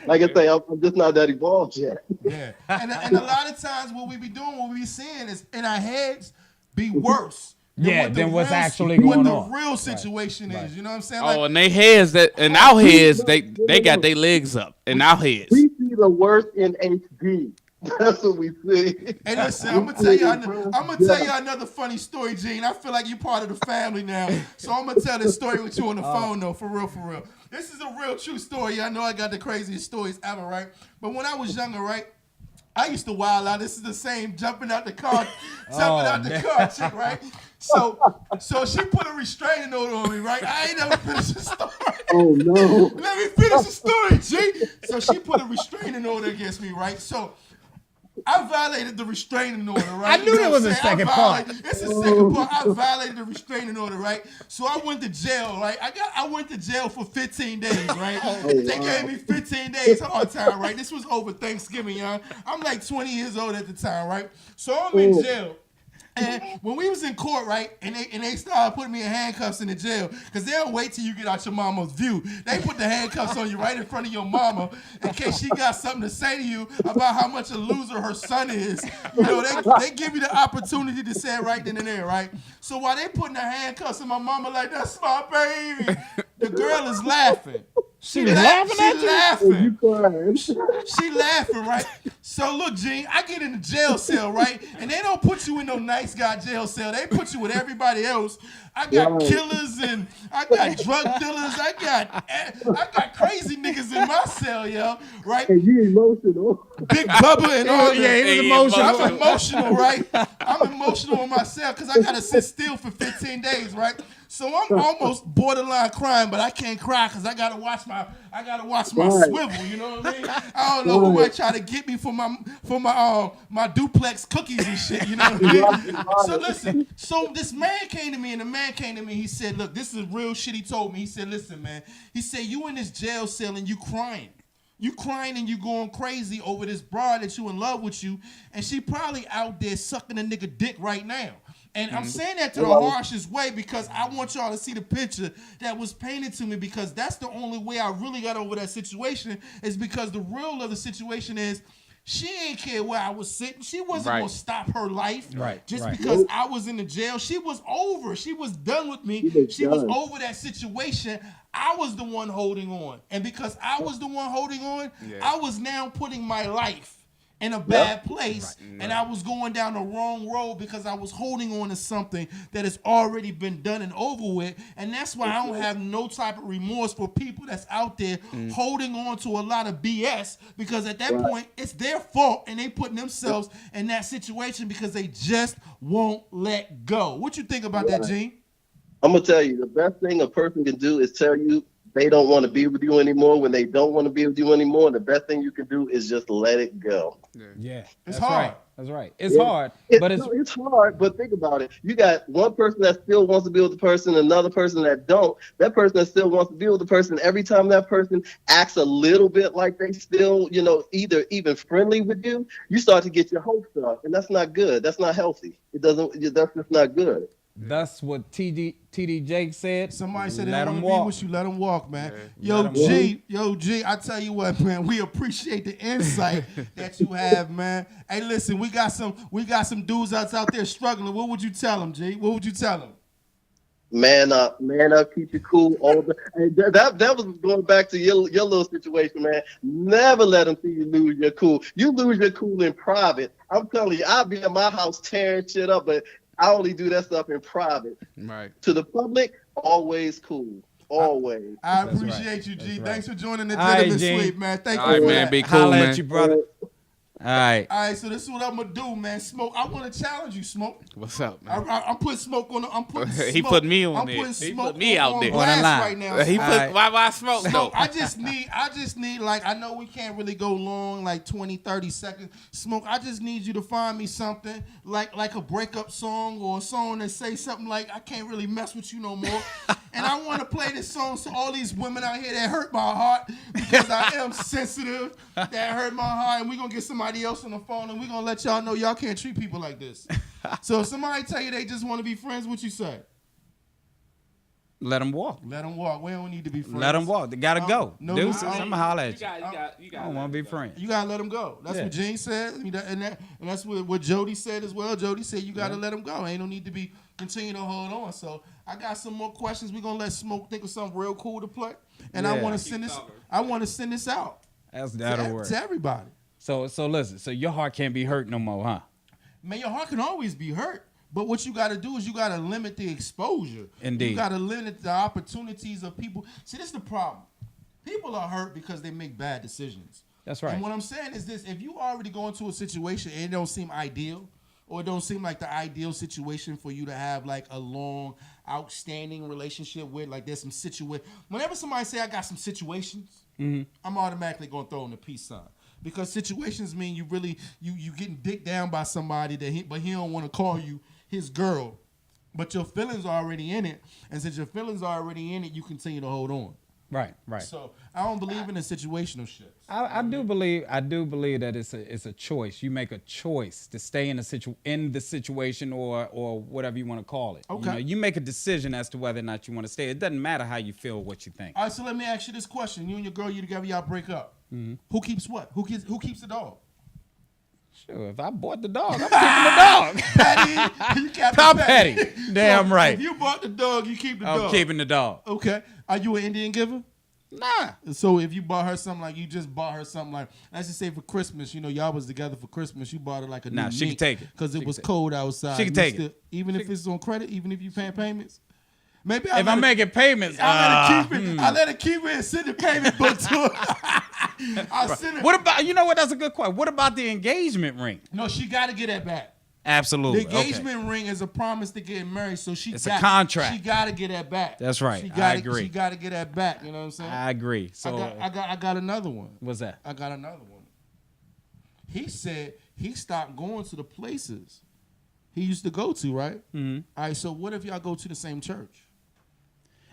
like I say, I'm just not that evolved yet.
Yeah. And a lot of times what we be doing, what we be seeing is in our heads be worse
then what's actually
what
going
the
on.
real situation is. You know what I'm saying?
Oh, and they heads in our heads, they got their legs up in our heads.
We see the worst in HD. That's what we see.
Hey, listen, I'm gonna tell you another funny story, Gene. I feel like you're part of the family now, so I'm gonna tell this story with you on the phone, though, for real. This is a real true story. I know I got the craziest stories ever, right? But when I was younger, right, I used to wild out. This is the same jumping out the car chick, right? So she put a restraining order on me, right? I ain't never finished the story.
Oh no!
Let me finish the story, G. So she put a restraining order against me, right? So I violated the restraining order, right?
I knew there was a second part.
It's a second part. I violated the restraining order, right? So I went to jail, right? I went to jail for 15 days, right? They gave me 15 days hard time, right? This was over Thanksgiving, y'all. I'm like 20 years old at the time, right? So I'm in jail. And when we was in court, right, and they started putting me in handcuffs in the jail, because they don't wait till you get out your mama's view. They put the handcuffs on you right in front of your mama in case she got something to say to you about how much a loser her son is. You know, they give you the opportunity to say it right then and there, right? So while they putting the handcuffs on my mama like, that's my baby, the girl is laughing.
She laughing at you?
She laughing, right? So look, Gene, I get in the jail cell, right? And they don't put you in no nice guy jail cell. They put you with everybody else. I got killers and I got drug dealers. I got crazy niggas in my cell, yo, right?
And you emotional.
Big Bubba and all that.
Yeah, he was emotional.
I'm emotional, right? I'm emotional in my cell because I gotta sit still for 15 days, right? So I'm almost borderline crying, but I can't cry because I gotta watch my swivel. You know what I mean? I don't know who might try to get me for my duplex cookies and shit. You know what I mean? So listen. So this man came to me, and the man came to me. He said, "Look, this is real shit." He told me. He said, "Listen, man." He said, "You in this jail cell and you crying." You crying and you going crazy over this broad that you in love with you, and she probably out there sucking a nigga dick right now. And I'm saying that to the harshest way because I want y'all to see the picture that was painted to me, because that's the only way I really got over that situation, is because the real of the situation is she ain't care where I was sitting. She wasn't going to stop her life just because I was in the jail. She was over. She was done with me. She was over that situation. I was the one holding on. And because I was the one holding on, I was now putting my life in a bad place, and I was going down the wrong road because I was holding on to something that has already been done and over with. And that's why I don't have no type of remorse for people that's out there holding on to a lot of BS, because at that point it's their fault and they putting themselves in that situation because they just won't let go. What you think about that, Gene?
I'm gonna tell you, the best thing a person can do is tell you they don't want to be with you anymore. When they don't want to be with you anymore, the best thing you can do is just let it go.
Yeah,
it's hard.
That's right. It's hard, but
it's hard. But think about it. You got one person that still wants to be with the person, another person that don't. That person that still wants to be with the person, every time that person acts a little bit like they still, either even friendly with you, you start to get your hopes up, and that's not good. That's not healthy. That's just not good.
That's what TD Jake said.
Somebody said they don't want to be with you. Let them walk, man. Yo, G, I tell you what, man. We appreciate the insight that you have, man. Hey, listen, we got some dudes out there struggling. What would you tell them, G? What would you tell them?
Man up, keep it cool. That was going back to your little situation, man. Never let them see you lose your cool. You lose your cool in private. I'm telling you, I'll be in my house tearing shit up, but I only do that stuff in private.
Right.
To the public, always cool. Always.
I appreciate you, G. Thanks for joining the Gentleman Suite, man. Thank you for
man,
that.
be cool,
Holla
man.
at you, brother. All right.
All right, so this is what I'm gonna do, man. Smoke, I want to challenge you, Smoke.
What's up, man?
I'm putting Smoke on.
He put me on
I'm
there.
putting
He
Smoke
put me out there.
blast right now.
He put why Smoke though?
Smoke, I just need like, I know we can't really go long, like 20, 30 seconds. Smoke, I just need you to find me something like a breakup song or a song that say something like, I can't really mess with you no more. And I want to play this song to all these women out here that hurt my heart, because I am sensitive, that hurt my heart, and we're going to get somebody else on the phone, and we're going to let y'all know y'all can't treat people like this. So if somebody tell you they just want to be friends, what you say?
All right.
All right, so this is what I'm gonna do, man. Smoke, I want to challenge you, Smoke. I want to challenge you.
All right.
Smoke, I just need like, I know we can't really go long, like 20, 30 seconds. Smoke, I just need you to find me something like a breakup song or a song that say something like, I can't really mess with you no more. And I want to play this song to all these women out here that hurt my heart, because I am sensitive, that hurt my heart, and we're going to get somebody else on the phone, and we're going to let y'all know y'all can't treat people like this. So if somebody tell you they just want to be friends, what you say?
Let them walk.
Let them walk. We don't need to be friends.
Let them walk. They gotta go.
No,
Deuces,
I-
I'm gonna holler at you.
You got.
I don't want to be friends.
You gotta let them go. That's what Gene said, and that's what Jody said as well. Jody said you gotta let them go. Ain't no need to be continue to hold on. So I got some more questions. We're gonna let Smoke think of something real cool to play, and I want to send this. I want to send this out.
That'll work
To everybody.
So listen. So your heart can't be hurt no more, huh?
Man, your heart can always be hurt. But what you got to do is you got to limit the exposure.
Indeed.
You got to limit the opportunities of people. See, this is the problem. People are hurt because they make bad decisions.
That's right.
And what I'm saying is this. If you already go into a situation and it don't seem ideal, or it don't seem like the ideal situation for you to have like a long, outstanding relationship with, like there's some situation. Whenever somebody say I got some situations, I'm automatically going to throw in the peace sign. Because situations mean you really, you getting dicked down by somebody, but he don't want to call you his girl, but your feelings are already in it, and since your feelings are already in it, you continue to hold on.
Right.
So I don't believe in the situational shit.
I do believe that it's a choice. You make a choice to stay in the situation or whatever you want to call it.
Okay.
You make a decision as to whether or not you want to stay. It doesn't matter how you feel, what you think.
All right, so let me ask you this question: you and your girl, you together, y'all break up. Who keeps what? Who keeps the dog?
Sure, if I bought the dog, I'm keeping the dog.
Petty, you kept
Top
petty.
petty. Damn right.
If you bought the dog, you keep the dog.
I'm keeping the dog.
Okay. Are you an Indian giver?
Nah.
So if you bought her something like you just bought her something like, let's just say for Christmas, y'all was together for Christmas, you bought her like a new
she can take it.
because it was cold outside.
She can take it.
Even if it's on credit, even if you paying payments. Maybe
If I'm making payments,
I let her keep it and send the payment book to her.
What about, you know what, that's a good question. What about the engagement ring?
No, she got to get that back.
Absolutely.
The engagement ring is a promise to get married, so
it's a contract.
She got to get that back.
That's right.
I
agree.
She got to get that back. You know what I'm saying?
I agree. So
I got another one.
What's that?
I got another one. He said he stopped going to the places he used to go to, right? Mm-hmm. All right, so what if y'all go to the same church?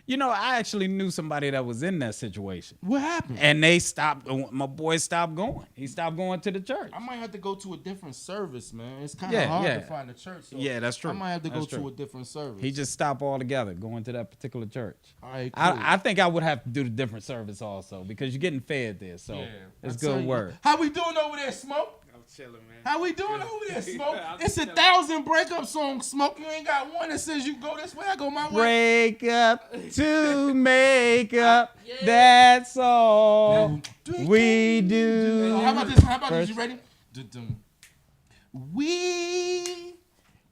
I actually knew somebody that was in that situation.
What happened?
And they stopped. My boy stopped going. He stopped going to the church.
I might have to go to a different service, man. It's kind of hard to find a church. So
yeah, that's true.
I might have to go to a different service.
He just stopped altogether going to that particular church.
All right, cool.
I think I would have to do the different service also because you're getting fed there. So it's good word.
How we doing over there, Smoke?
Chilling, man.
How we doing over there, Smoke? It's 1,000 breakup songs, Smoke. You ain't got one that says you go this way, I go my way.
Break up to make up. That's all we do.
How about this? How about this? You ready? We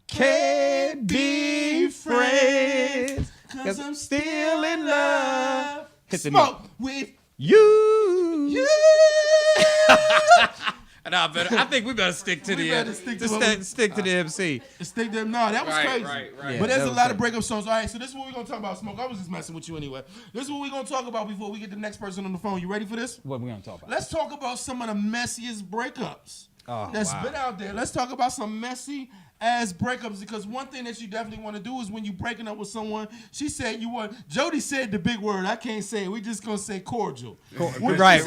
can't be friends because I'm still in love. Smoke with you.
I think we better stick to stick to the MC.
Stick to them. No, that was crazy.
Right.
Yeah, but there's a lot of breakup songs. All right, so this is what we're gonna talk about, Smoke. I was just messing with you anyway. This is what we're gonna talk about before we get the next person on the phone. You ready for this?
What we gonna talk about?
Let's talk about some of the messiest breakups that's been out there. Let's talk about some messy ass breakups because one thing that you definitely want to do is when you breaking up with someone. She said you want. Jody said the big word. I can't say it. We just gonna say cordial.
Right.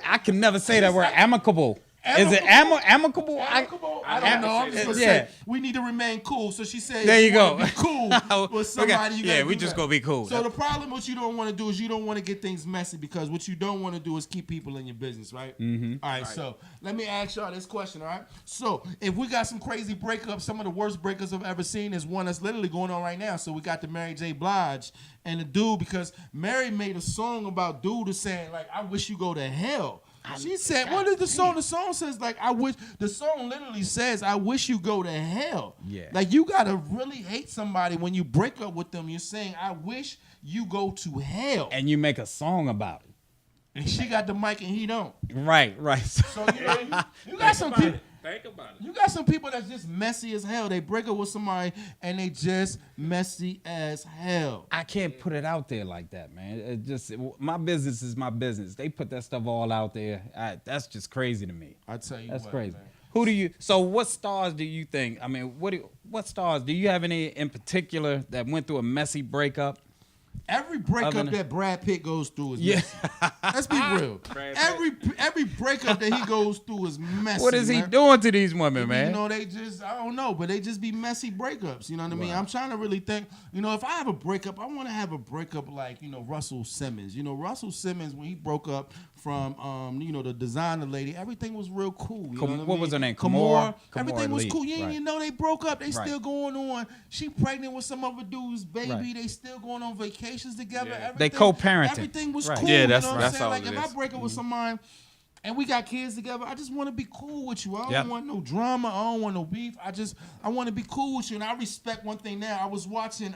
I can never say that word. Amicable. Is it amicable?
Amicable? I don't know. I'm just gonna say we need to remain cool. So she said,
"There you go.
Be cool with somebody."
We just gonna be cool.
So the problem what you don't want to do is you don't want to get things messy because what you don't want to do is keep people in your business, right? Mm-hmm. All right. So let me ask y'all this question. All right. So if we got some crazy breakups, some of the worst breakups I've ever seen is one that's literally going on right now. So we got the Mary J. Blige and the dude because Mary made a song about dude is saying like, "I wish you go to hell." She said, what is the song? The song says, like, the song literally says, I wish you go to hell. Yeah. Like, you got to really hate somebody when you break up with them. You're saying, I wish you go to hell.
And you make a song about it.
And she got the mic and he don't.
Right.
So, you got some people.
Think about it.
You got some people that's just messy as hell. They break up with somebody and they just messy as hell.
I can't put it out there like that, man. It just my business is my business. They put that stuff all out there. That's just crazy to me.
I tell you,
that's
what,
crazy.
Man.
Who do you? So what stars do you think? I mean, what stars do you have any in particular that went through a messy breakup?
Every breakup that Brad Pitt goes through is messy. Let's be real. Every breakup that he goes through is messy.
What is he doing to these women, man?
You know, they just, I don't know, but they just be messy breakups. You know what I mean? I'm trying to really think, you know, if I have a breakup, I want to have a breakup like, you know, Russell Simmons. You know, Russell Simmons, when he broke up from, you know, the designer lady, everything was real cool. You know
what was her name?
Kamora. Everything was cool. You didn't even know they broke up. They still going on. She pregnant with some other dude's baby. They still going on vacations together.
They co-parenting.
Everything was cool.
Yeah,
you know
that's
what I'm saying?
all
Like,
it
if I break up with somebody and we got kids together, I just want to be cool with you. I don't want no drama. I don't want no beef. I want to be cool with you. And I respect one thing now. I was watching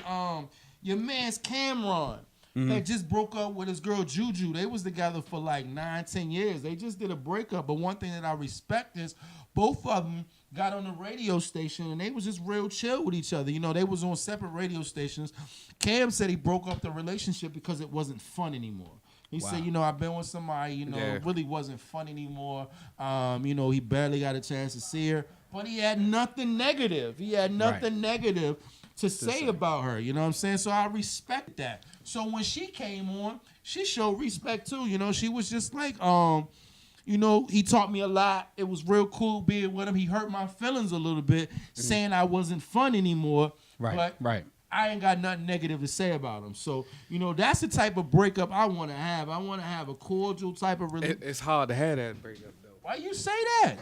your man's Cameron that just broke up with his girl Juju. They was together for like 9-10 years. They just did a breakup. But one thing that I respect is both of them got on the radio station and they was just real chill with each other. You know, they was on separate radio stations. Cam said he broke up the relationship because it wasn't fun anymore. He said, you know, I've been with somebody, you know, it really wasn't fun anymore. You know, he barely got a chance to see her. But he had nothing negative. He had nothing negative to say about her. You know what I'm saying? So I respect that. So when she came on, she showed respect too. You know, she was just like, you know, he taught me a lot. It was real cool being with him. He hurt my feelings a little bit, saying I wasn't fun anymore. But I ain't got nothing negative to say about him. So, you know, that's the type of breakup I want to have. I want to have a cordial type of relationship.
It's hard to have that breakup, though.
Why you say that?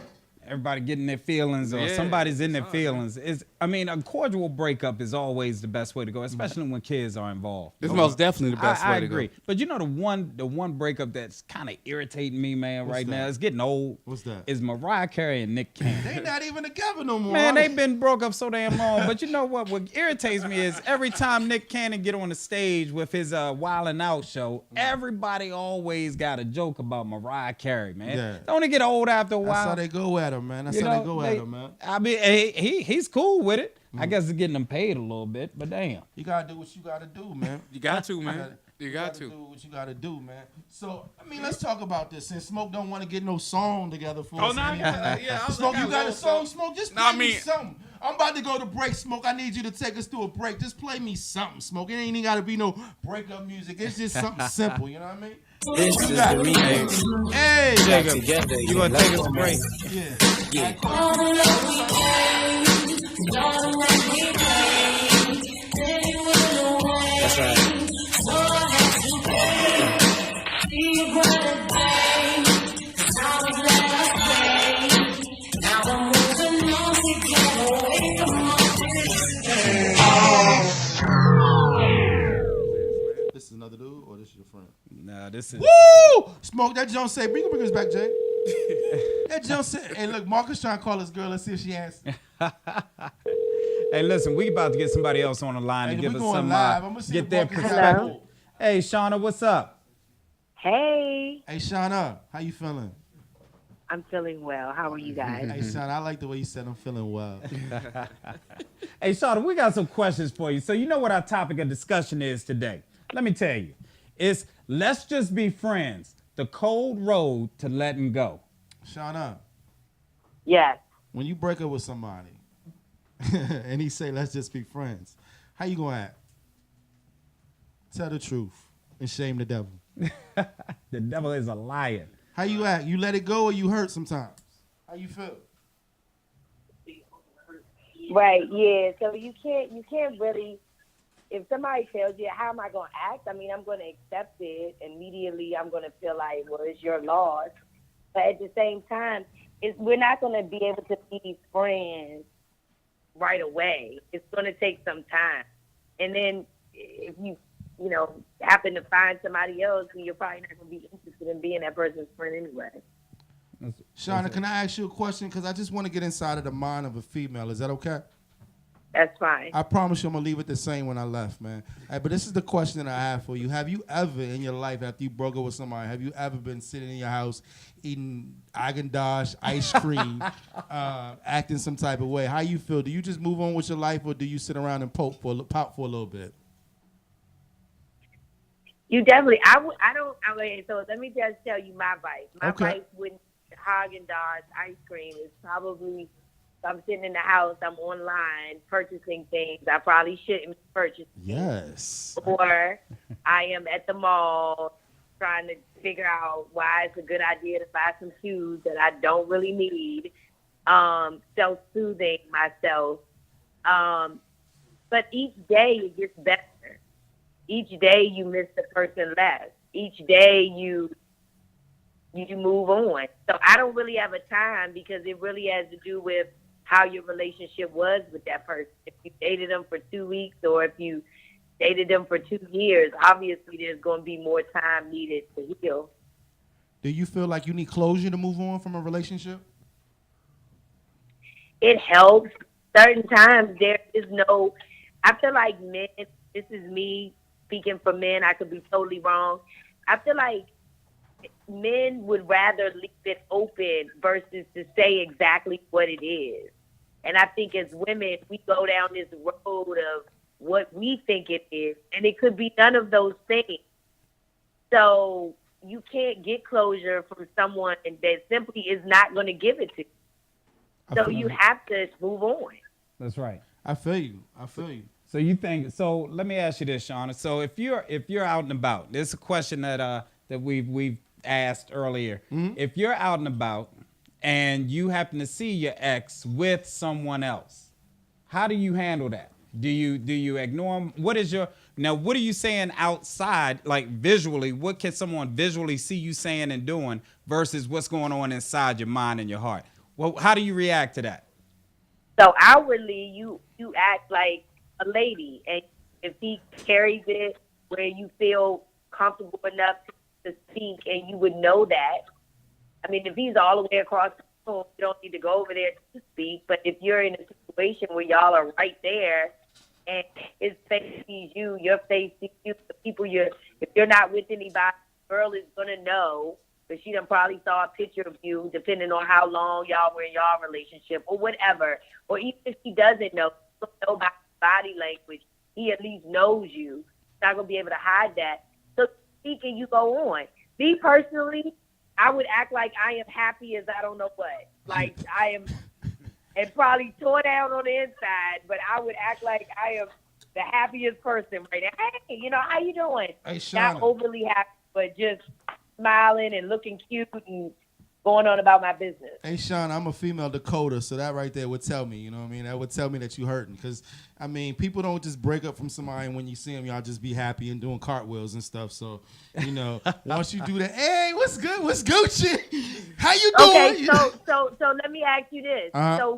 Everybody getting their feelings or somebody's in their feelings. I mean, a cordial breakup is always the best way to go, especially when kids are involved.
It's most definitely the best way to go.
I agree. But you know the one breakup that's kind of irritating me, man, now, it's getting old.
What's that?
Is Mariah Carey and Nick Cannon.
They not even together no more.
Man, they've been broke up so damn long. But you know what? What irritates me is every time Nick Cannon get on the stage with his Wildin' Out show, everybody always got a joke about Mariah Carey, man.
Yeah.
Don't it get old after a while?
That's how they go at him, man. That's how they go at him, man.
I mean, he's cool with it. I guess it's getting him paid a little bit, but damn.
You gotta do what you gotta do, man.
You got to, man. You got to
do what you gotta do, man. So, I mean, let's talk about this. Since Smoke don't want to get no song together for us. Smoke, you got a song, Smoke? Just play me something. I'm about to go to break, Smoke. I need you to take us through a break. Just play me something, Smoke. It ain't even gotta be no breakup music. It's just something simple, you know what I mean?
This is the remix.
Hey,
Jacob, you gonna take us a break?
Yeah.
That's right.
This is another dude, or this is your friend?
Nah, this is.
Woo! Smoke, that Jones say, bring us back, Jay. That Jones said, hey, look, Marcus trying to call this girl. Let's see if she answers.
Hey, listen, we about to get somebody else on the line and give us some get their perspective.
Hello?
Hey, Shauna, what's up?
Hey,
Hey, Shauna, how you feeling?
I'm feeling well. How are you guys?
Hey, Shauna, I like the way you said I'm feeling well.
Hey, Shauna, we got some questions for you. So you know what our topic of discussion is today. Let me tell you. It's let's just be friends. The cold road to letting go.
Shauna.
Yes.
When you break up with somebody and he say, let's just be friends, how you gonna act? Tell the truth and shame the devil.
The devil is a liar.
How you act? You let it go or you hurt sometimes? How you feel?
Right, yeah. So you can't really, if somebody tells you, how am I going to act? I mean, I'm going to accept it. Immediately, I'm going to feel like, well, it's your loss. But at the same time, we're not going to be able to be friends right away. It's going to take some time. And then if you happen to find somebody else, then you're probably not going to be interested in being that person's friend anyway.
Shauna, can I ask you a question? Because I just want to get inside of the mind of a female. Is that okay?
That's fine.
I promise you I'm going to leave it the same when I left, man. Hey, but this is the question that I have for you. Have you ever in your life, after you broke up with somebody, have you ever been sitting in your house eating Haagen-Dazs ice cream, acting some type of way? How you feel? Do you just move on with your life, or do you sit around and pop for a little bit?
You definitely, okay, so let me just tell you my vice. My vice with Haagen-Dazs ice cream is probably, if I'm sitting in the house, I'm online purchasing things I probably shouldn't purchase.
Yes.
Or I am at the mall trying to figure out why it's a good idea to buy some shoes that I don't really need. Self-soothing myself. But each day it gets better. Each day you miss the person less. Each day you move on. So I don't really have a time because it really has to do with how your relationship was with that person. If you dated them for 2 weeks or if you dated them for 2 years, obviously there's going to be more time needed to heal.
Do you feel like you need closure to move on from a relationship?
It helps. Certain times there is no, I feel like men, this is me speaking for men, I could be totally wrong. I feel like men would rather leave it open versus to say exactly what it is. And I think as women, we go down this road of what we think it is, and it could be none of those things. So you can't get closure from someone that simply is not going to give it to you. So you have to move on.
That's right.
I feel you.
So you think? So let me ask you this, Shauna. So if you're out and about, this is a question that we've asked earlier.
Mm-hmm.
If you're out and about and you happen to see your ex with someone else, how do you handle that? Do you ignore them? What are you saying outside, like visually? What can someone visually see you saying and doing versus what's going on inside your mind and your heart? Well, how do you react to that?
So outwardly, you act like a lady, and if he carries it where you feel comfortable enough to speak, and you would know that. I mean, if he's all the way across the room, you don't need to go over there to speak. But if you're in a situation where y'all are right there, and his face sees you, your face sees you, the people if you're not with anybody, the girl is gonna know. But she done probably saw a picture of you, depending on how long y'all were in y'all relationship or whatever. Or even if she doesn't know about body language, he at least knows you. He's not going to be able to hide that. So speak and you go on. Me personally, I would act like I am happy as I don't know what. Like I am, and probably tore down on the inside, but I would act like I am the happiest person right now. Hey, how you doing?
Hey,
not overly happy, but just smiling and looking cute and going on about my business.
Hey, Sean, I'm a female Dakota, so that right there would tell me, you know what I mean? That would tell me that you hurting. Because, I mean, people don't just break up from somebody and when you see them, y'all just be happy and doing cartwheels and stuff. So, once you do that, hey, what's good? What's Gucci? How you doing?
Okay, so let me ask you this.
Uh-huh.
So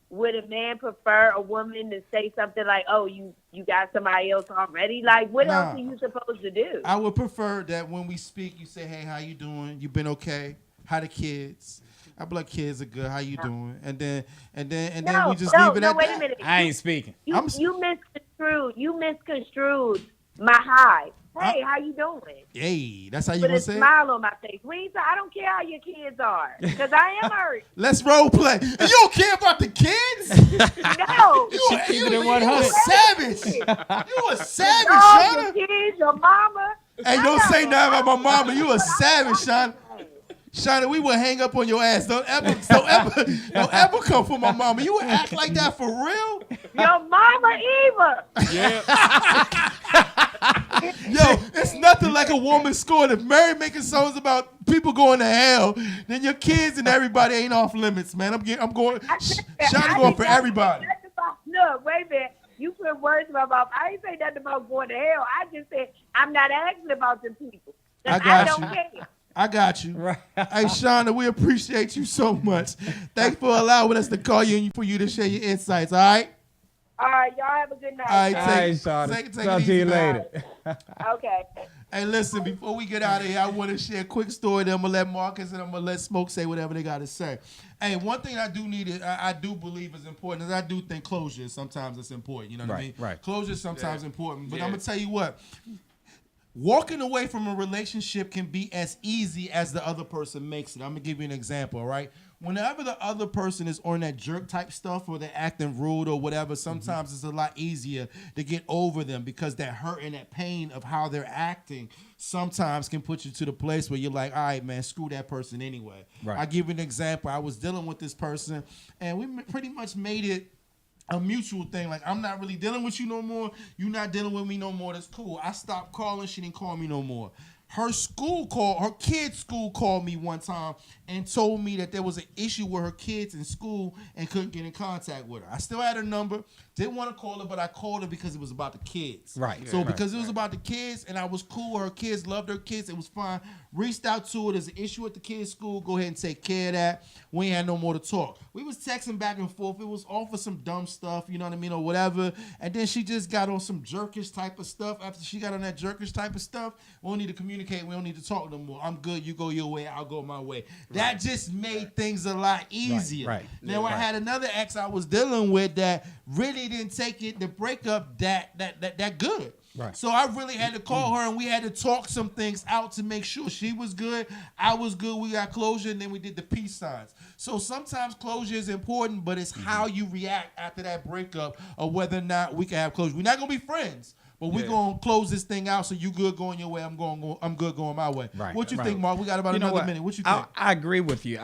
would a man prefer a woman to say something like, oh, you got somebody else already? Like, what else are you supposed to do?
I would prefer that when we speak, you say, hey, how you doing? You been okay? How the kids? I'd be like, kids are good. How you doing? And then we just leave it at
wait
that.
a minute.
I ain't speaking.
You misconstrued my hi. Hey, how you doing?
Hey, that's how you
With
want
a
to say it?
smile on my face. I don't care how your kids are, because I am hurt.
Let's role play. You don't care about the kids?
No.
You a savage. You a savage,
No,
Shauna.
your kids, your mama.
Hey, don't say nothing about my mama. You a savage, Shauna. Shauna, we will hang up on your ass. Don't ever come for my mama. You would act like that for real?
Your mama Eva.
Yeah.
Yo, it's nothing like a woman scoring. If Mary making songs about people going to hell, then your kids and everybody ain't off limits, man. I'm going. Shauna going for everybody.
Look, wait a minute. You put words in my mouth. I ain't say nothing about going to hell. I just said I'm not asking about them people.
I got you.
Care.
I got you. Hey, Shauna, we appreciate you so much. Thanks for allowing us to call you and for you to share your insights, all right?
All right, y'all have a good night.
All right,
Shauna.
take it
Talk to
easy,
you
man.
later.
Okay.
Hey, listen, before we get out of here, I want to share a quick story. Then I'm going to let Marcus and I'm going to let Smoke say whatever they got to say. Hey, one thing I do believe is important is I do think closure sometimes it's important. You know what I mean?
Right.
Closure is sometimes important. But I'm going to tell you what. Walking away from a relationship can be as easy as the other person makes it. I'm going to give you an example, all right? Whenever the other person is on that jerk type stuff or they're acting rude or whatever, sometimes it's a lot easier to get over them because that hurt and that pain of how they're acting sometimes can put you to the place where you're like, all right, man, screw that person anyway.
Right.
I'll give you an example. I was dealing with this person and we pretty much made it a mutual thing. Like, I'm not really dealing with you no more. You not dealing with me no more. That's cool. I stopped calling. She didn't call me no more. Her kid's school called me one time and told me that there was an issue with her kids in school and couldn't get in contact with her. I still had her number. Didn't want to call her, but I called her because it was about the kids.
Right.
So because it was about the kids and I was cool with her kids, loved her kids, it was fine. Reached out to her. There's an issue at the kids' school. Go ahead and take care of that. We ain't had no more to talk. We was texting back and forth. It was all for some dumb stuff, you know what I mean, or whatever. And then she just got on some jerkish type of stuff. After she got on that jerkish type of stuff, we don't need to communicate. We don't need to talk no more. I'm good. You go your way. I'll go my way. That just made things a lot easier.
Right.
Now, I had another ex I was dealing with that really didn't take it, the breakup that good.
Right.
So I really had to call her and we had to talk some things out to make sure she was good, I was good, we got closure, and then we did the peace signs. So sometimes closure is important, but it's how you react after that breakup or whether or not we can have closure. We're not gonna be friends, but we're gonna close this thing out. So you good going your way, I'm good going my way.
Right.
What you think, Mark? We got about another minute. What you think?
I agree with you.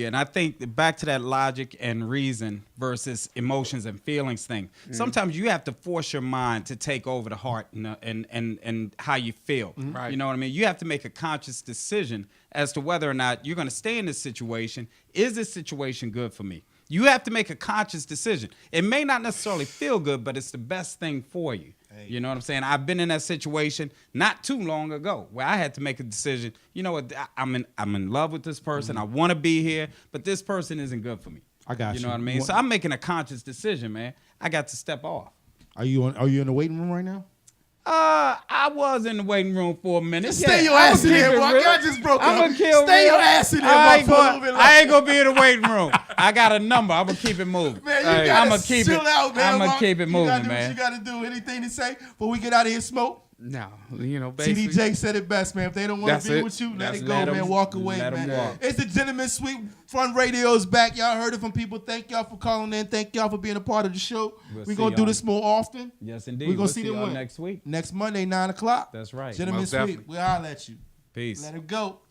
And I think back to that logic and reason versus emotions and feelings thing. Sometimes you have to force your mind to take over the heart and how you feel.
Right.
You know what I mean? You have to make a conscious decision as to whether or not you're going to stay in this situation. Is this situation good for me? You have to make a conscious decision. It may not necessarily feel good, but it's the best thing for you. Hey. You know what I'm saying? I've been in that situation not too long ago where I had to make a decision. You know what? I'm in love with this person. I want to be here, but this person isn't good for me.
I got you.
You know what I mean? So I'm making a conscious decision, man. I got to step off.
Are you in the waiting room right now?
I was in the waiting room for a minute.
Stay your ass in there, bro. Y'all just broke up.
I'm gonna
Stay your ass in there,
I ain't gonna be in the waiting room. I got a number. I'm gonna keep it moving.
Man, you gotta chill out, man.
I'm gonna keep it moving,
man. You gotta do anything to say before we get out of here, Smoke.
No, you know, basically.
TDJ said it best, man. If they don't want to be with you, let it go, man. Walk away, man. It's the Gentleman Suite. Fun Radio's back. Y'all heard it from people. Thank y'all for calling in. Thank y'all for being a part of the show. We're going to do this more often.
Yes, indeed.
We're going to see them
next week.
Next Monday, 9 o'clock.
That's right.
Gentleman Suite. We'll holler at you.
Peace.
Let it go.